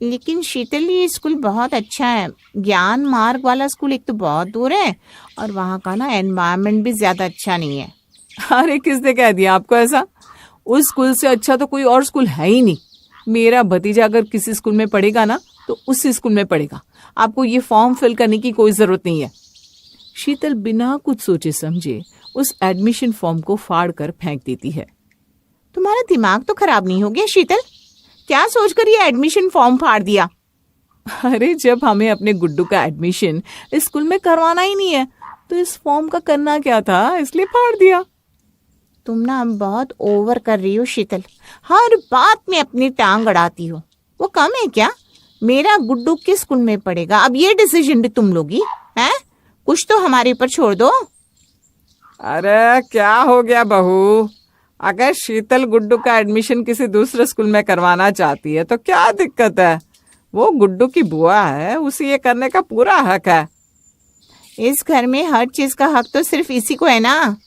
लेकिन शीतल, ये स्कूल बहुत अच्छा है। ज्ञान मार्ग वाला स्कूल एक तो बहुत दूर है और वहाँ का ना एनवायरनमेंट भी ज्यादा अच्छा नहीं है। अरे किसने कह दिया आपको ऐसा? उस स्कूल से अच्छा तो कोई और स्कूल है ही नहीं। मेरा भतीजा अगर किसी स्कूल में पढ़ेगा ना तो उसी स्कूल में पढ़ेगा। आपको ये फॉर्म फिल करने की कोई जरूरत नहीं है। शीतल बिना कुछ सोचे समझे उस एडमिशन फॉर्म को फाड़ कर फेंक देती है। तुम्हारा दिमाग तो खराब नहीं हो गया शीतल? क्या सोचकर ये एडमिशन फॉर्म फाड़ दिया? अरे जब हमें अपने गुड्डू का एडमिशन इस स्कूल में करवाना ही नहीं है तो इस फॉर्म का करना क्या था, इसलिए फाड़ दिया। तुम ना बहुत ओवर कर रही हो शीतल, हर बात में अपनी टांग अड़ाती हो। वो कम है क्या? मेरा गुड्डू किस स्कूल में पढ़ेगा, अब ये डिसीजन भी तुम लोगी हैं? कुछ तो हमारे ऊपर छोड़ दो। अरे क्या हो गया बहू, अगर शीतल गुड्डू का एडमिशन किसी दूसरे स्कूल में करवाना चाहती है तो क्या दिक्कत है? वो गुड्डू की बुआ है, उसे ये करने का पूरा हक है। इस घर में हर चीज का हक तो सिर्फ इसी को है ना,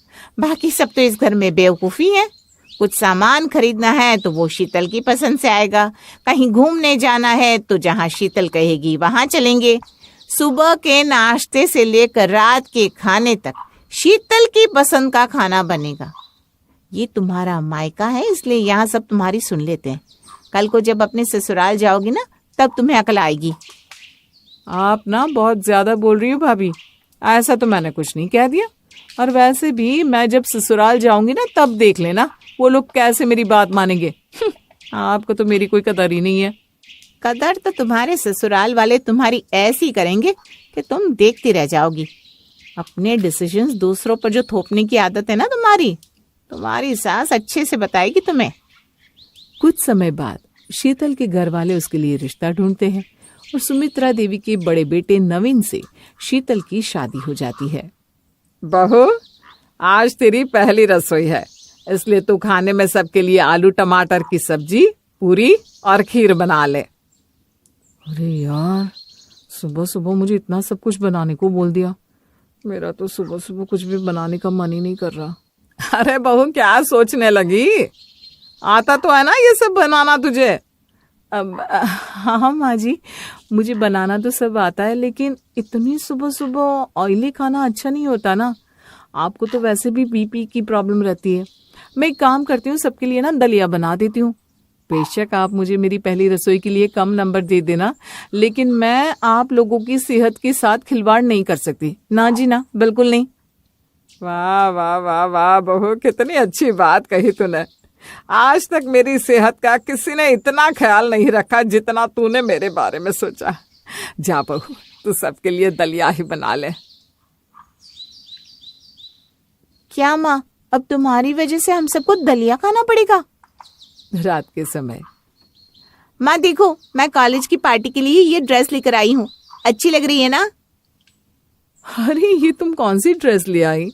बाकी सब तो इस घर में बेवकूफी है। कुछ सामान खरीदना है तो वो शीतल की पसंद से आएगा, कहीं घूमने जाना है तो जहाँ शीतल कहेगी वहां चलेंगे। सुबह के नाश्ते से लेकर रात के खाने तक शीतल की पसंद का खाना बनेगा। ये तुम्हारा मायका है, इसलिए यहाँ सब तुम्हारी सुन लेते हैं। कल को जब अपने ससुराल जाओगी ना, तब तुम्हें अकल आएगी। आप ना बहुत ज्यादा बोल रही हो भाभी, ऐसा तो मैंने कुछ नहीं कह दिया। और वैसे भी मैं जब ससुराल जाऊंगी ना, तब देख लेना वो लोग कैसे मेरी बात मानेंगे। आपको तो मेरी कोई कदर ही नहीं है। कदर तो तुम्हारे ससुराल वाले तुम्हारी ऐसी करेंगे कि तुम देखती रह जाओगी। अपने डिसीजंस दूसरों पर जो थोपने की आदत है ना तुम्हारी सास अच्छे से बताएगी तुम्हें। कुछ समय बाद शीतल के घर वाले उसके लिए रिश्ता ढूंढते हैं और सुमित्रा देवी के बड़े बेटे नवीन से शीतल की शादी हो जाती है। बहू, आज तेरी पहली रसोई है, इसलिए तू खाने में सबके लिए आलू टमाटर की सब्जी, पूरी और खीर बना ले। अरे यार, सुबह सुबह मुझे इतना सब कुछ बनाने को बोल दिया। मेरा तो सुबह सुबह कुछ भी बनाने का मन ही नहीं कर रहा। अरे बहू, क्या सोचने लगी? आता तो है ना ये सब बनाना तुझे? हाँ माँ जी, मुझे बनाना तो सब आता है, लेकिन इतनी सुबह सुबह ऑयली खाना अच्छा नहीं होता ना। आपको तो वैसे भी बीपी की प्रॉब्लम रहती है। मैं एक काम करती हूँ, सबके लिए ना दलिया बना देती हूँ। बेशक आप मुझे मेरी पहली रसोई के लिए कम नंबर दे देना, लेकिन मैं आप लोगों की सेहत के साथ खिलवाड़ नहीं कर सकती। ना जी ना, बिल्कुल नहीं। वाह वाह वाह वाह बहू, कितनी अच्छी बात कही तूने। आज तक मेरी सेहत का किसी ने इतना ख्याल नहीं रखा जितना तूने मेरे बारे में सोचा। जा बहू, तू सबके लिए दलिया ही बना ले। क्या माँ, अब तुम्हारी वजह से हम सबको दलिया खाना पड़ेगा? रात के समय। माँ देखो, मैं कॉलेज की पार्टी के लिए ये ड्रेस लेकर आई हूँ, अच्छी लग रही है ना? अरे ये तुम कौन सी ड्रेस ले आई?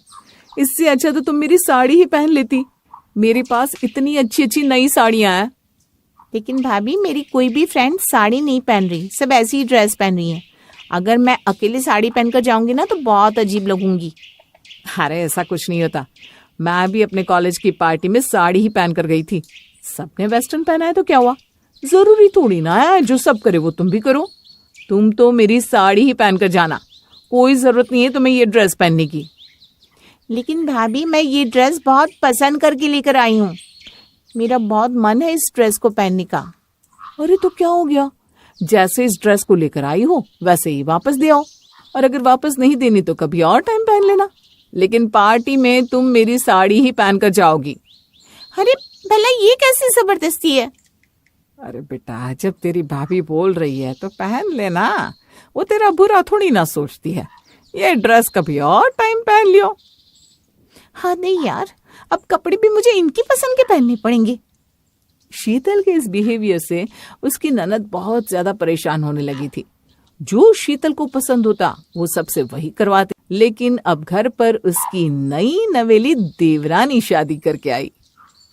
इससे अच्छा तो तुम मेरी साड़ी ही पहन लेती। मेरे पास इतनी अच्छी अच्छी नई साड़ियां हैं। लेकिन भाभी, मेरी कोई भी फ्रेंड साड़ी नहीं पहन रही, सब ऐसी ही ड्रेस पहन रही है। अगर मैं अकेले साड़ी पहनकर जाऊंगी ना तो बहुत अजीब लगूंगी। अरे ऐसा कुछ नहीं होता, मैं भी अपने कॉलेज की पार्टी में साड़ी ही पहन कर गई थी। सबने वेस्टर्न पहना है तो क्या हुआ? जरूरी थोड़ी ना है जो सब करे वो तुम भी करो। तुम तो मेरी साड़ी ही पहनकर जाना, कोई जरूरत नहीं है तुम्हें ये ड्रेस पहनने की। लेकिन भाभी, मैं ये ड्रेस बहुत पसंद करके लेकर आई हूँ, मेरा बहुत मन है इस ड्रेस को पहनने का। अरे तो क्या हो गया, जैसे इस ड्रेस को लेकर आई हो वैसे ही वापस दे आओ, और अगर वापस नहीं देनी तो कभी और टाइम पहन लेना, लेकिन पार्टी में तुम मेरी साड़ी ही पहनकर जाओगी। अरे भला ये कैसी जबरदस्ती है? अरे बेटा, जब तेरी भाभी बोल रही है तो पहन लेना, वो तेरा बुरा थोड़ी ना सोचती है। ये ड्रेस कभी और टाइम पहन लियो। हाँ नहीं यार, अब कपड़े भी मुझे इनकी पसंद के पहनने पड़ेंगे। शीतल के इस बिहेवियर से उसकी ननद बहुत ज्यादा परेशान होने लगी थी। जो शीतल को पसंद होता वो सबसे वही करवाते, लेकिन अब घर पर उसकी नई नवेली देवरानी शादी करके आई।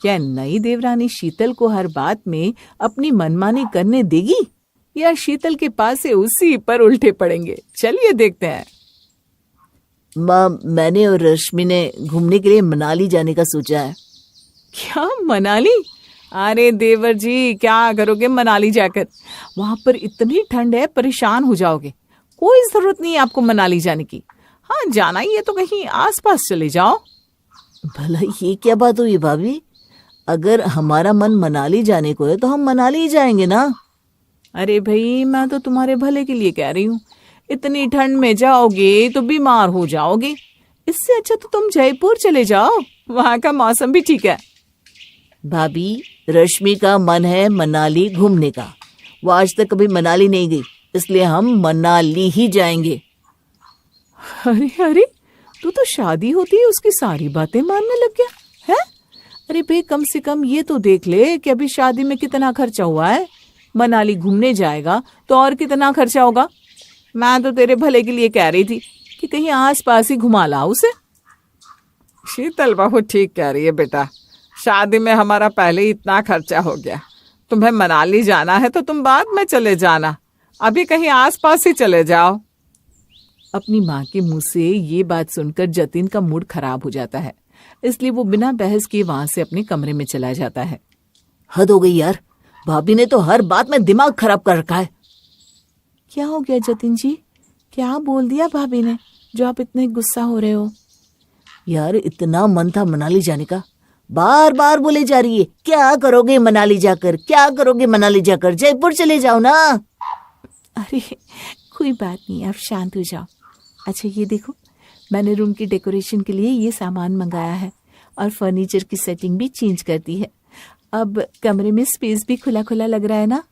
क्या नई देवरानी शीतल को हर बात में अपनी मनमानी करने देगी, या शीतल के पास से उसी पर उल्टे पड़ेंगे? चलिए देखते हैं। माँ, मैंने और रश्मि ने घूमने के लिए मनाली जाने का सोचा है। क्या मनाली? अरे देवर जी, क्या करोगे मनाली जाकर? वहां पर इतनी ठंड है, परेशान हो जाओगे। कोई जरूरत नहीं है आपको मनाली जाने की। हाँ, जाना ही है तो कहीं आसपास चले जाओ। भला ये क्या बात हुई भाभी? अगर हमारा मन मनाली जाने को है तो हम मनाली ही जाएंगे ना। अरे भाई, मैं तो तुम्हारे भले के लिए कह रही हूँ। इतनी ठंड में जाओगे तो बीमार हो जाओगे। इससे अच्छा तो तुम जयपुर चले जाओ, वहां का मौसम भी ठीक है। भाभी, रश्मि का मन है मनाली घूमने का। वो आज तक कभी मनाली नहीं गई, इसलिए हम मनाली ही जाएंगे। अरे अरे, तू तो शादी होती है उसकी सारी बातें मानने लग गया है? अरे भाई, कम से कम ये तो देख ले कि अभी शादी में कितना खर्चा हुआ है। मनाली घूमने जाएगा तो और कितना खर्चा होगा। मैं तो तेरे भले के लिए कह रही थी कि कहीं आस पास ही घुमा ला उसे। शीतल बहू ठीक कह रही है बेटा, शादी में हमारा पहले ही इतना खर्चा हो गया। तुम्हें मनाली जाना है तो तुम बाद में चले जाना, अभी कहीं आसपास ही चले जाओ। अपनी माँ के मुंह से ये बात सुनकर जतिन का मूड खराब हो जाता है, इसलिए वो बिना बहस किए वहां से अपने कमरे में चला जाता है। हद हो गई यार, भाभी ने तो हर बात में दिमाग खराब कर रखा है। क्या हो गया जतिन जी, क्या बोल दिया भाभी ने जो आप इतने गुस्सा हो रहे हो? यार इतना मन था मनाली जाने का, बार बार बोले जा रही है क्या करोगे मनाली जाकर, क्या करोगे मनाली जाकर, जयपुर चले जाओ ना। अरे कोई बात नहीं, आप शांत हो जाओ। अच्छा ये देखो, मैंने रूम की डेकोरेशन के लिए ये सामान मंगाया है और फर्नीचर की सेटिंग भी चेंज कर दी है। अब कमरे में स्पेस भी खुला खुला लग रहा है ना।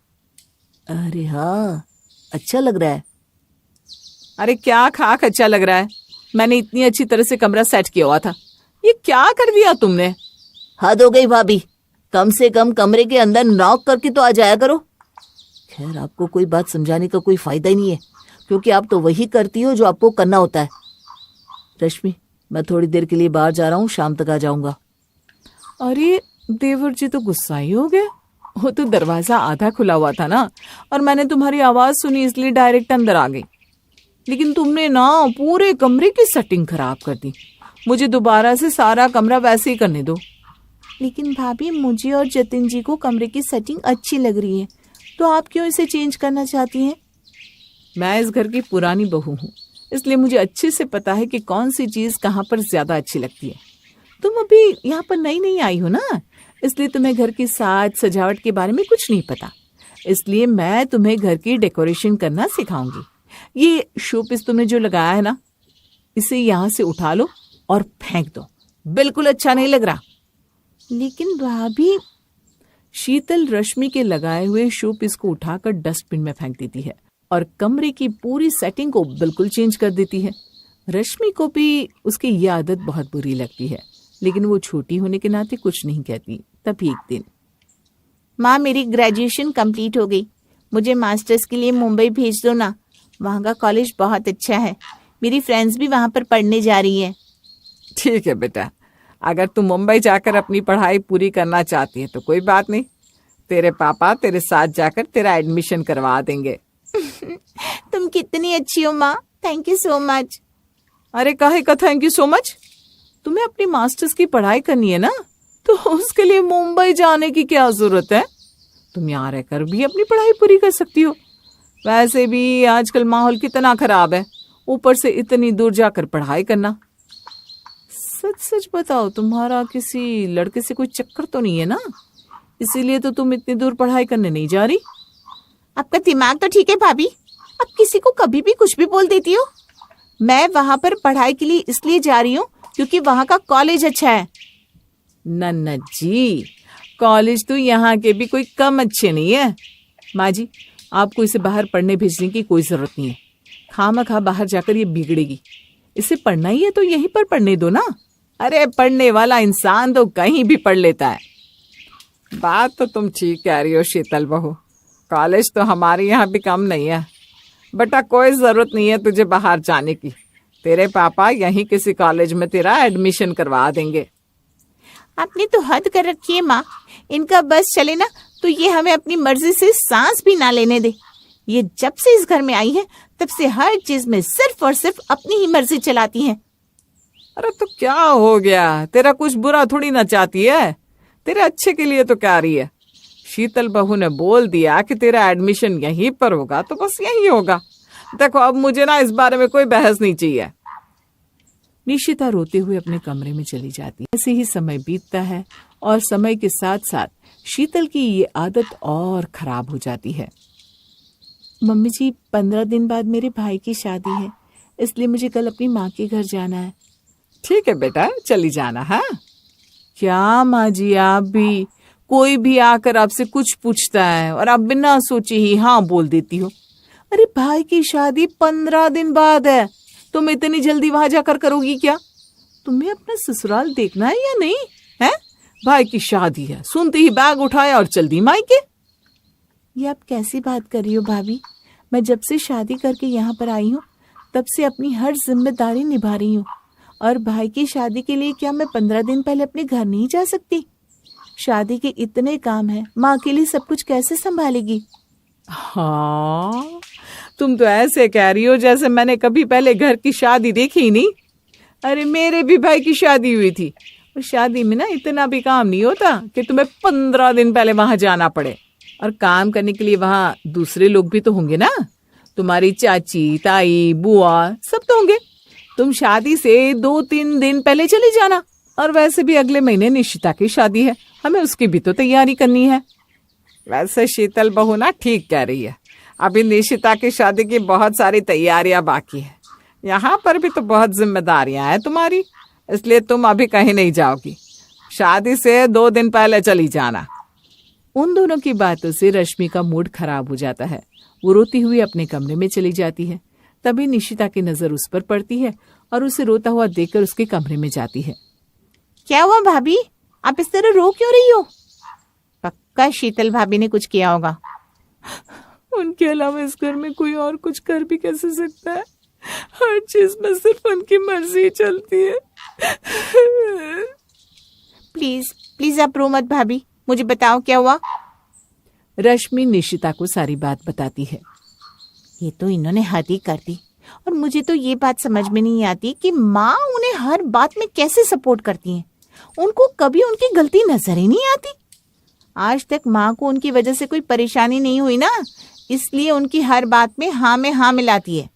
अरे हाँ, अच्छा लग रहा है। अरे क्या खाक अच्छा लग रहा है, मैंने इतनी अच्छी तरह से कमरा सेट किया हुआ था, ये क्या कर दिया तुमने? हद हो गई भाभी, कम से कम कमरे के अंदर नॉक करके तो आ जाया करो। खैर आपको कोई बात समझाने का कोई फायदा ही नहीं है, क्योंकि आप तो वही करती हो जो आपको करना होता है। रश्मि, मैं थोड़ी देर के लिए बाहर जा रहा हूँ, शाम तक आ जाऊंगा। अरे देवर जी तो गुस्सा ही हो गए, वो तो दरवाजा आधा खुला हुआ था ना, और मैंने तुम्हारी आवाज सुनी इसलिए डायरेक्ट अंदर आ गई। लेकिन तुमने ना पूरे कमरे की सेटिंग खराब कर दी। मुझे दोबारा से सारा कमरा वैसे ही करने दो। लेकिन भाभी मुझे और जतिन जी को कमरे की सेटिंग अच्छी लग रही है, तो आप क्यों इसे चेंज करना चाहती हैं? मैं इस घर की पुरानी बहू हूँ, इसलिए मुझे अच्छे से पता है कि कौन सी चीज कहाँ पर ज्यादा अच्छी लगती है। तुम अभी यहाँ पर नई नई आई हो ना, इसलिए तुम्हें घर की साज सजावट के बारे में कुछ नहीं पता। इसलिए मैं तुम्हें घर की डेकोरेशन करना सिखाऊंगी। ये शोपीस तुमने जो लगाया है ना, इसे यहाँ से उठा लो और फेंक दो, बिल्कुल अच्छा नहीं लग रहा। लेकिन भाभी, शीतल रश्मि के लगाए हुए शोपीस को उठाकर डस्टबिन में फेंक देती है और कमरे की पूरी सेटिंग को बिल्कुल चेंज कर देती है। रश्मि को भी उसकी ये आदत बहुत बुरी लगती है, लेकिन वो छोटी होने के नाते कुछ नहीं कहती। तभी एक दिन, माँ मेरी ग्रेजुएशन कंप्लीट हो गई, मुझे मास्टर्स के लिए मुंबई भेज दो ना, वहाँ का कॉलेज बहुत अच्छा है, मेरी फ्रेंड्स भी वहाँ पर पढ़ने जा रही है। ठीक है बेटा, अगर तू मुंबई जाकर अपनी पढ़ाई पूरी करना चाहती है तो कोई बात नहीं, तेरे पापा तेरे साथ जाकर तेरा एडमिशन करवा देंगे। तुम कितनी अच्छी हो माँ, थैंक यू सो मच। अरे काहे का थैंक यू सो मच, तुम्हें अपनी मास्टर्स की पढ़ाई करनी है ना, तो उसके लिए मुंबई जाने की क्या जरूरत है? तुम यहाँ रहकर भी अपनी पढ़ाई पूरी कर सकती हो। वैसे भी आजकल माहौल कितना खराब है, ऊपर से इतनी दूर जाकर पढ़ाई करना। सच सच बताओ, तुम्हारा किसी लड़के से कोई चक्कर तो नहीं है ना, इसीलिए तो तुम इतनी दूर पढ़ाई करने नहीं जा रही? आपका दिमाग तो ठीक है भाभी, आप किसी को कभी भी कुछ भी बोल देती हो। मैं वहाँ पर पढ़ाई के लिए इसलिए जा रही हूँ क्योंकि वहाँ का कॉलेज अच्छा है। नन्ना जी, कॉलेज तो यहाँ के भी कोई कम अच्छे नहीं है। माँ जी, आपको इसे बाहर पढ़ने भेजने की कोई जरूरत नहीं है, खामखा बाहर जाकर ये बिगड़ेगी। इसे पढ़ना ही है तो यहीं पर पढ़ने दो ना। अरे पढ़ने वाला इंसान तो कहीं भी पढ़ लेता है। बात तो तुम ठीक कह रही हो शीतल बहू, कॉलेज तो हमारे यहाँ भी कम नहीं है। बेटा कोई जरूरत नहीं है तुझे बाहर जाने की, तेरे पापा यहीं किसी कॉलेज में तेरा एडमिशन करवा देंगे। आपने तो हद कर रखी है माँ, इनका बस चले ना तो ये हमें अपनी मर्जी से सांस भी ना लेने दे। ये जब से इस घर में आई है तब से हर चीज में सिर्फ और सिर्फ अपनी ही मर्जी चलाती हैं। अरे तो क्या हो गया, तेरा कुछ बुरा थोड़ी ना चाहती है, तेरे अच्छे के लिए तो कह रही है। शीतल बहू ने बोल दिया कि तेरा एडमिशन यहीं पर होगा तो बस यहीं होगा। देखो अब मुझे ना इस बारे में कोई बहस नहीं चाहिए। निशिता रोते हुए अपने कमरे में चली जाती है। ऐसे ही समय बीतता है और समय के साथ साथ शीतल की ये आदत और खराब हो जाती है। मम्मी जी, 15 दिन बाद मेरे भाई की शादी है, इसलिए मुझे कल अपनी माँ के घर जाना है। ठीक है बेटा, चली जाना। हाँ क्या माँ जी, आप भी, कोई भी आकर आपसे कुछ पूछता है और आप बिना सोचे ही हाँ बोल देती हो। अरे भाई की शादी 15 दिन बाद है, तुम इतनी जल्दी वहां जाकर करोगी क्या? तुम्हें अपना ससुराल देखना है या नहीं है? भाई की शादी है, सुनते ही बैग उठाया और चल दी मायके। ये आप कैसी बात कर रही हो भाभी? मैं जब से शादी करके यहाँ पर आई हूँ तब से अपनी हर जिम्मेदारी निभा रही हूँ, और भाई की शादी के लिए क्या मैं 15 दिन पहले अपने घर नहीं जा सकती? शादी के इतने काम हैं, माँ अकेली सब कुछ कैसे संभालेगी? हाँ, तुम तो ऐसे कह रही हो जैसे मैंने कभी पहले घर की शादी देखी ही नहीं। अरे मेरे भी भाई की शादी हुई थी, उस शादी में ना इतना भी काम नहीं होता कि तुम्हें 15 दिन पहले वहां जाना पड़े। और काम करने के लिए वहां दूसरे लोग भी तो होंगे ना, तुम्हारी चाची, ताई, बुआ सब तो होंगे। तुम शादी से 2-3 दिन पहले चली जाना। और वैसे भी अगले महीने निशिता की शादी है, हमें उसकी भी तो तैयारी करनी है। वैसे शीतल बहू ना ठीक कह रही है, अभी निशिता की शादी की बहुत सारी तैयारियां बाकी है। यहाँ पर भी तो बहुत जिम्मेदारियां हैं तुम्हारी, इसलिए तुम अभी कहीं नहीं जाओगी। शादी से 2 दिन पहले चली जाना। उन दोनों की बातों से रश्मि का मूड खराब हो जाता है। वो रोती हुई अपने कमरे में चली जाती है। तभी निशिता की नजर उस पर पड़ती है और उसे रोता हुआ देखकर उसके कमरे में जाती है। क्या हुआ भाभी, आप इस तरह रो क्यों रही हो? पक्का शीतल भाभी ने कुछ किया होगा। उनके अलावा इस घर में कोई और कुछ कर भी कैसे सकता है? हर चीज में सिर्फ उनकी मर्जी चलती है। प्लीज प्लीज आप रो मत भाभी, मुझे बताओ क्या हुआ। रश्मि निशिता को सारी बात बताती है। ये तो इन्होंने हद ही कर दी, और मुझे तो ये बात समझ में नहीं आती कि माँ उन्हें हर बात में कैसे सपोर्ट करती हैं। उनको कभी उनकी गलती नजर ही नहीं आती। आज तक माँ को उनकी वजह से कोई परेशानी नहीं हुई ना, इसलिए उनकी हर बात में हाँ मिलाती है।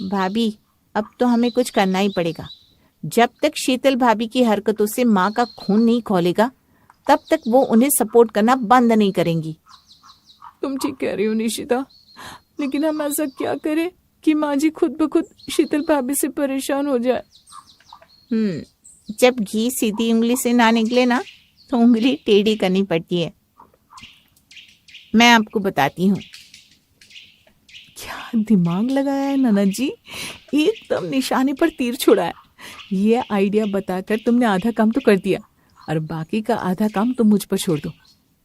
भाभी, अब तो हमें कुछ करना ही पड़ेगा। जब तक शीतल भाभी की हरकतों से माँ का खून नहीं खौलेगा, तब तक वो उन्हें सपोर्ट करना बंद नहीं करेंगी। तुम ठीक कह रही हो निशिता, लेकिन हम ऐसा क्या करें कि माँ जी खुद ब खुद शीतल भाभी से परेशान हो जाए। जब घी सीधी उंगली से ना निकले ना, तो उंगली टेढ़ी करनी पड़ती है। मैं आपको बताती हूँ। क्या दिमाग लगाया है ननद जी, एकदम निशाने पर तीर छोड़ा है। ये आइडिया बताकर तुमने आधा काम तो कर दिया, और बाकी का आधा काम तुम मुझ पर छोड़ दो।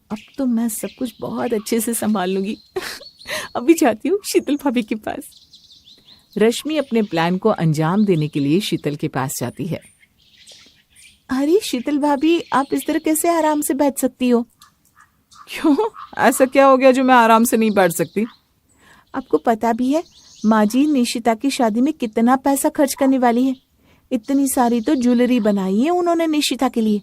अब तो मैं सब कुछ बहुत अच्छे से संभाल लूंगी। अभी जाती हूँ शीतल भाभी के पास। रश्मि अपने प्लान को अंजाम देने के लिए शीतल के पास जाती है। अरे शीतल भाभी, आप इस तरह कैसे आराम से बैठ सकती हो? क्यों, ऐसा क्या हो गया जो मैं आराम से नहीं बैठ सकती? आपको पता भी है माँ जी निशिता की शादी में कितना पैसा खर्च करने वाली है। इतनी सारी तो ज्वेलरी बनाई है उन्होंने निशिता के लिए।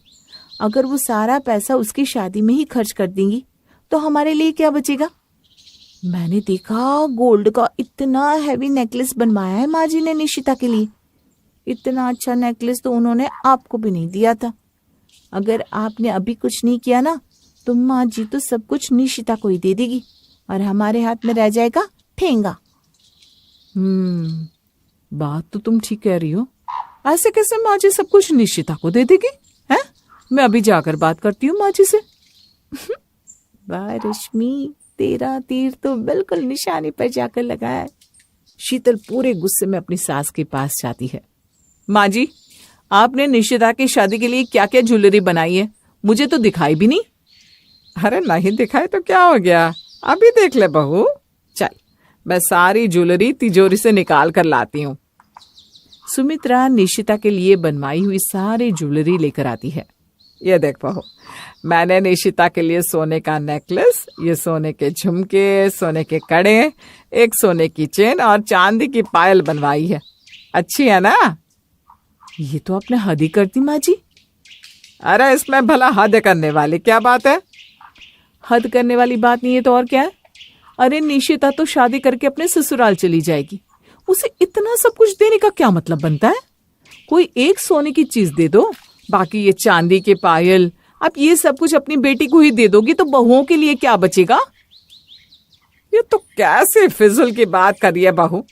अगर वो सारा पैसा उसकी शादी में ही खर्च कर देंगी तो हमारे लिए क्या बचेगा? मैंने देखा गोल्ड का इतना हैवी नेकलेस बनवाया है माँ जी ने निशिता के लिए। इतना अच्छा नेकलेस तो उन्होंने आपको भी नहीं दिया था। अगर आपने अभी कुछ नहीं किया ना, तो माँ जी तो सब कुछ निशिता को ही दे देगी और हमारे हाथ में रह जाएगा ठेंगा। बात तो तुम ठीक कह रही हो। ऐसे कैसे माँ जी सब कुछ निशिता को दे देगी? हैं? मैं अभी जाकर बात करती हूँ माँ जी से। वाह रश्मि, तेरा तीर तो बिल्कुल निशाने पर जाकर लगा है। शीतल पूरे गुस्से में अपनी सास के पास जाती है। माँ जी, आपने निशिता की शादी के लिए क्या क्या ज्वेलरी बनाई है? मुझे तो दिखाई भी नहीं। अरे नहीं दिखाई तो क्या हो गया, अभी देख ले बहू। चल, मैं सारी ज्वेलरी तिजोरी से निकाल कर लाती हूँ। सुमित्रा निशिता के लिए बनवाई हुई सारी ज्वेलरी लेकर आती है। ये देख बहू, मैंने निशिता के लिए सोने का नेकलेस, ये सोने के झुमके, सोने के कड़े, एक सोने की चेन और चांदी की पायल बनवाई है। अच्छी है ना? ये तो आपने हद ही कर दी माँ जी। अरे इसमें भला हद करने वाली क्या बात है? हद करने वाली बात नहीं है तो और क्या है? अरे निशिता तो शादी करके अपने ससुराल चली जाएगी, उसे इतना सब कुछ देने का क्या मतलब बनता है? कोई एक सोने की चीज दे दो, बाकी ये चांदी के पायल, आप ये सब कुछ अपनी बेटी को ही दे दोगी तो बहुओं के लिए क्या बचेगा? ये तो कैसे फिजूल की बात करी है बहू।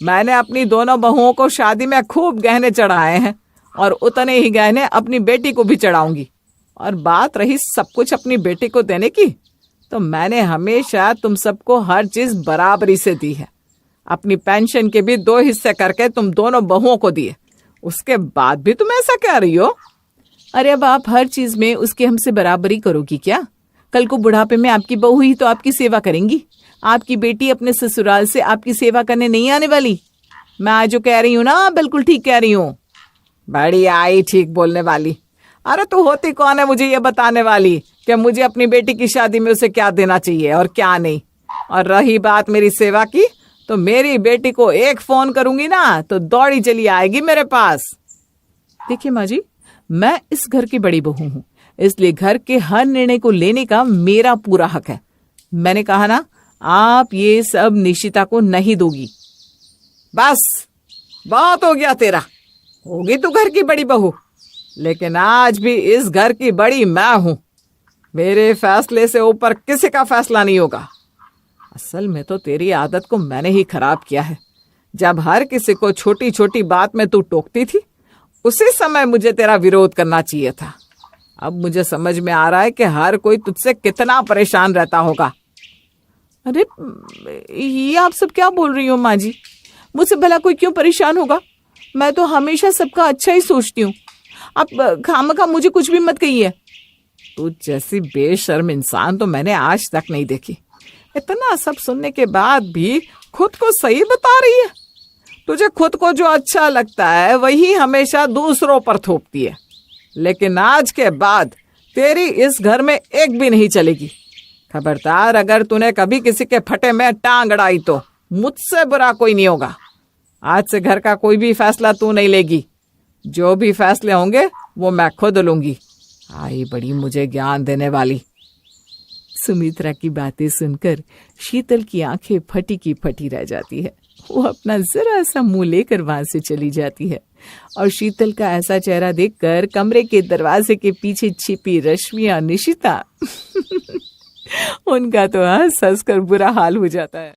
मैंने अपनी दोनों बहुओं को शादी में खूब गहने चढ़ाए हैं और उतने ही गहने अपनी बेटी को भी चढ़ाऊंगी। और बात रही सब कुछ अपनी बेटी को देने की, तो मैंने हमेशा तुम सबको हर चीज बराबरी से दी है। अपनी पेंशन के भी 2 हिस्से करके तुम दोनों बहुओं को दिए, उसके बाद भी तुम ऐसा कह रही हो? अरे अब आप हर चीज में उसकी हमसे बराबरी करोगी क्या? कल को बुढ़ापे में आपकी बहू ही तो आपकी सेवा करेंगी। आपकी बेटी अपने ससुराल से आपकी सेवा करने नहीं आने वाली। मैं आज जो कह रही हूँ ना, बिल्कुल ठीक कह रही हूँ। बड़ी आई ठीक बोलने वाली। अरे तू होती कौन है मुझे ये बताने वाली कि मुझे अपनी बेटी की शादी में उसे क्या देना चाहिए और क्या नहीं। और रही बात मेरी सेवा की, तो मेरी बेटी को एक फोन करूंगी ना तो दौड़ी चली आएगी मेरे पास। देखिए माँ जी, मैं इस घर की बड़ी बहू हूँ, इसलिए घर के हर निर्णय को लेने का मेरा पूरा हक है। मैंने कहा ना, आप ये सब निशिता को नहीं दोगी। बस बहुत हो गया तेरा। होगी तू घर की बड़ी बहू, लेकिन आज भी इस घर की बड़ी मैं हूं। मेरे फैसले से ऊपर किसी का फैसला नहीं होगा। असल में तो तेरी आदत को मैंने ही खराब किया है। जब हर किसी को छोटी छोटी बात में तू टोकती थी, उसी समय मुझे तेरा विरोध करना चाहिए था। अब मुझे समझ में आ रहा है कि हर कोई तुझसे कितना परेशान रहता होगा। अरे ये आप सब क्या बोल रही हो माँ जी? मुझसे भला कोई क्यों परेशान होगा? मैं तो हमेशा सबका अच्छा ही सोचती हूँ। आप खामखा मुझे कुछ भी मत कहिए। तू जैसी बेशर्म इंसान तो मैंने आज तक नहीं देखी। इतना सब सुनने के बाद भी खुद को सही बता रही है। तुझे खुद को जो अच्छा लगता है वही हमेशा दूसरों पर थोपती है। लेकिन आज के बाद तेरी इस घर में एक भी नहीं चलेगी। खबरदार, अगर तूने कभी किसी के फटे में टांग अड़ाई तो मुझसे बुरा कोई नहीं होगा। आज से घर का कोई भी फैसला तू नहीं लेगी। जो भी फैसले होंगे वो मैं खुद लूंगी। आई बड़ी मुझे ज्ञान देने वाली। सुमित्रा की बातें सुनकर शीतल की आंखें फटी की फटी रह जाती है। वो अपना जरा सा मुंह लेकर वहां से चली जाती है और शीतल का ऐसा चेहरा देखकर कमरे के दरवाजे के पीछे छिपी रश्मि और निशिता उनका तो हंस हंस कर बुरा हाल हो जाता है।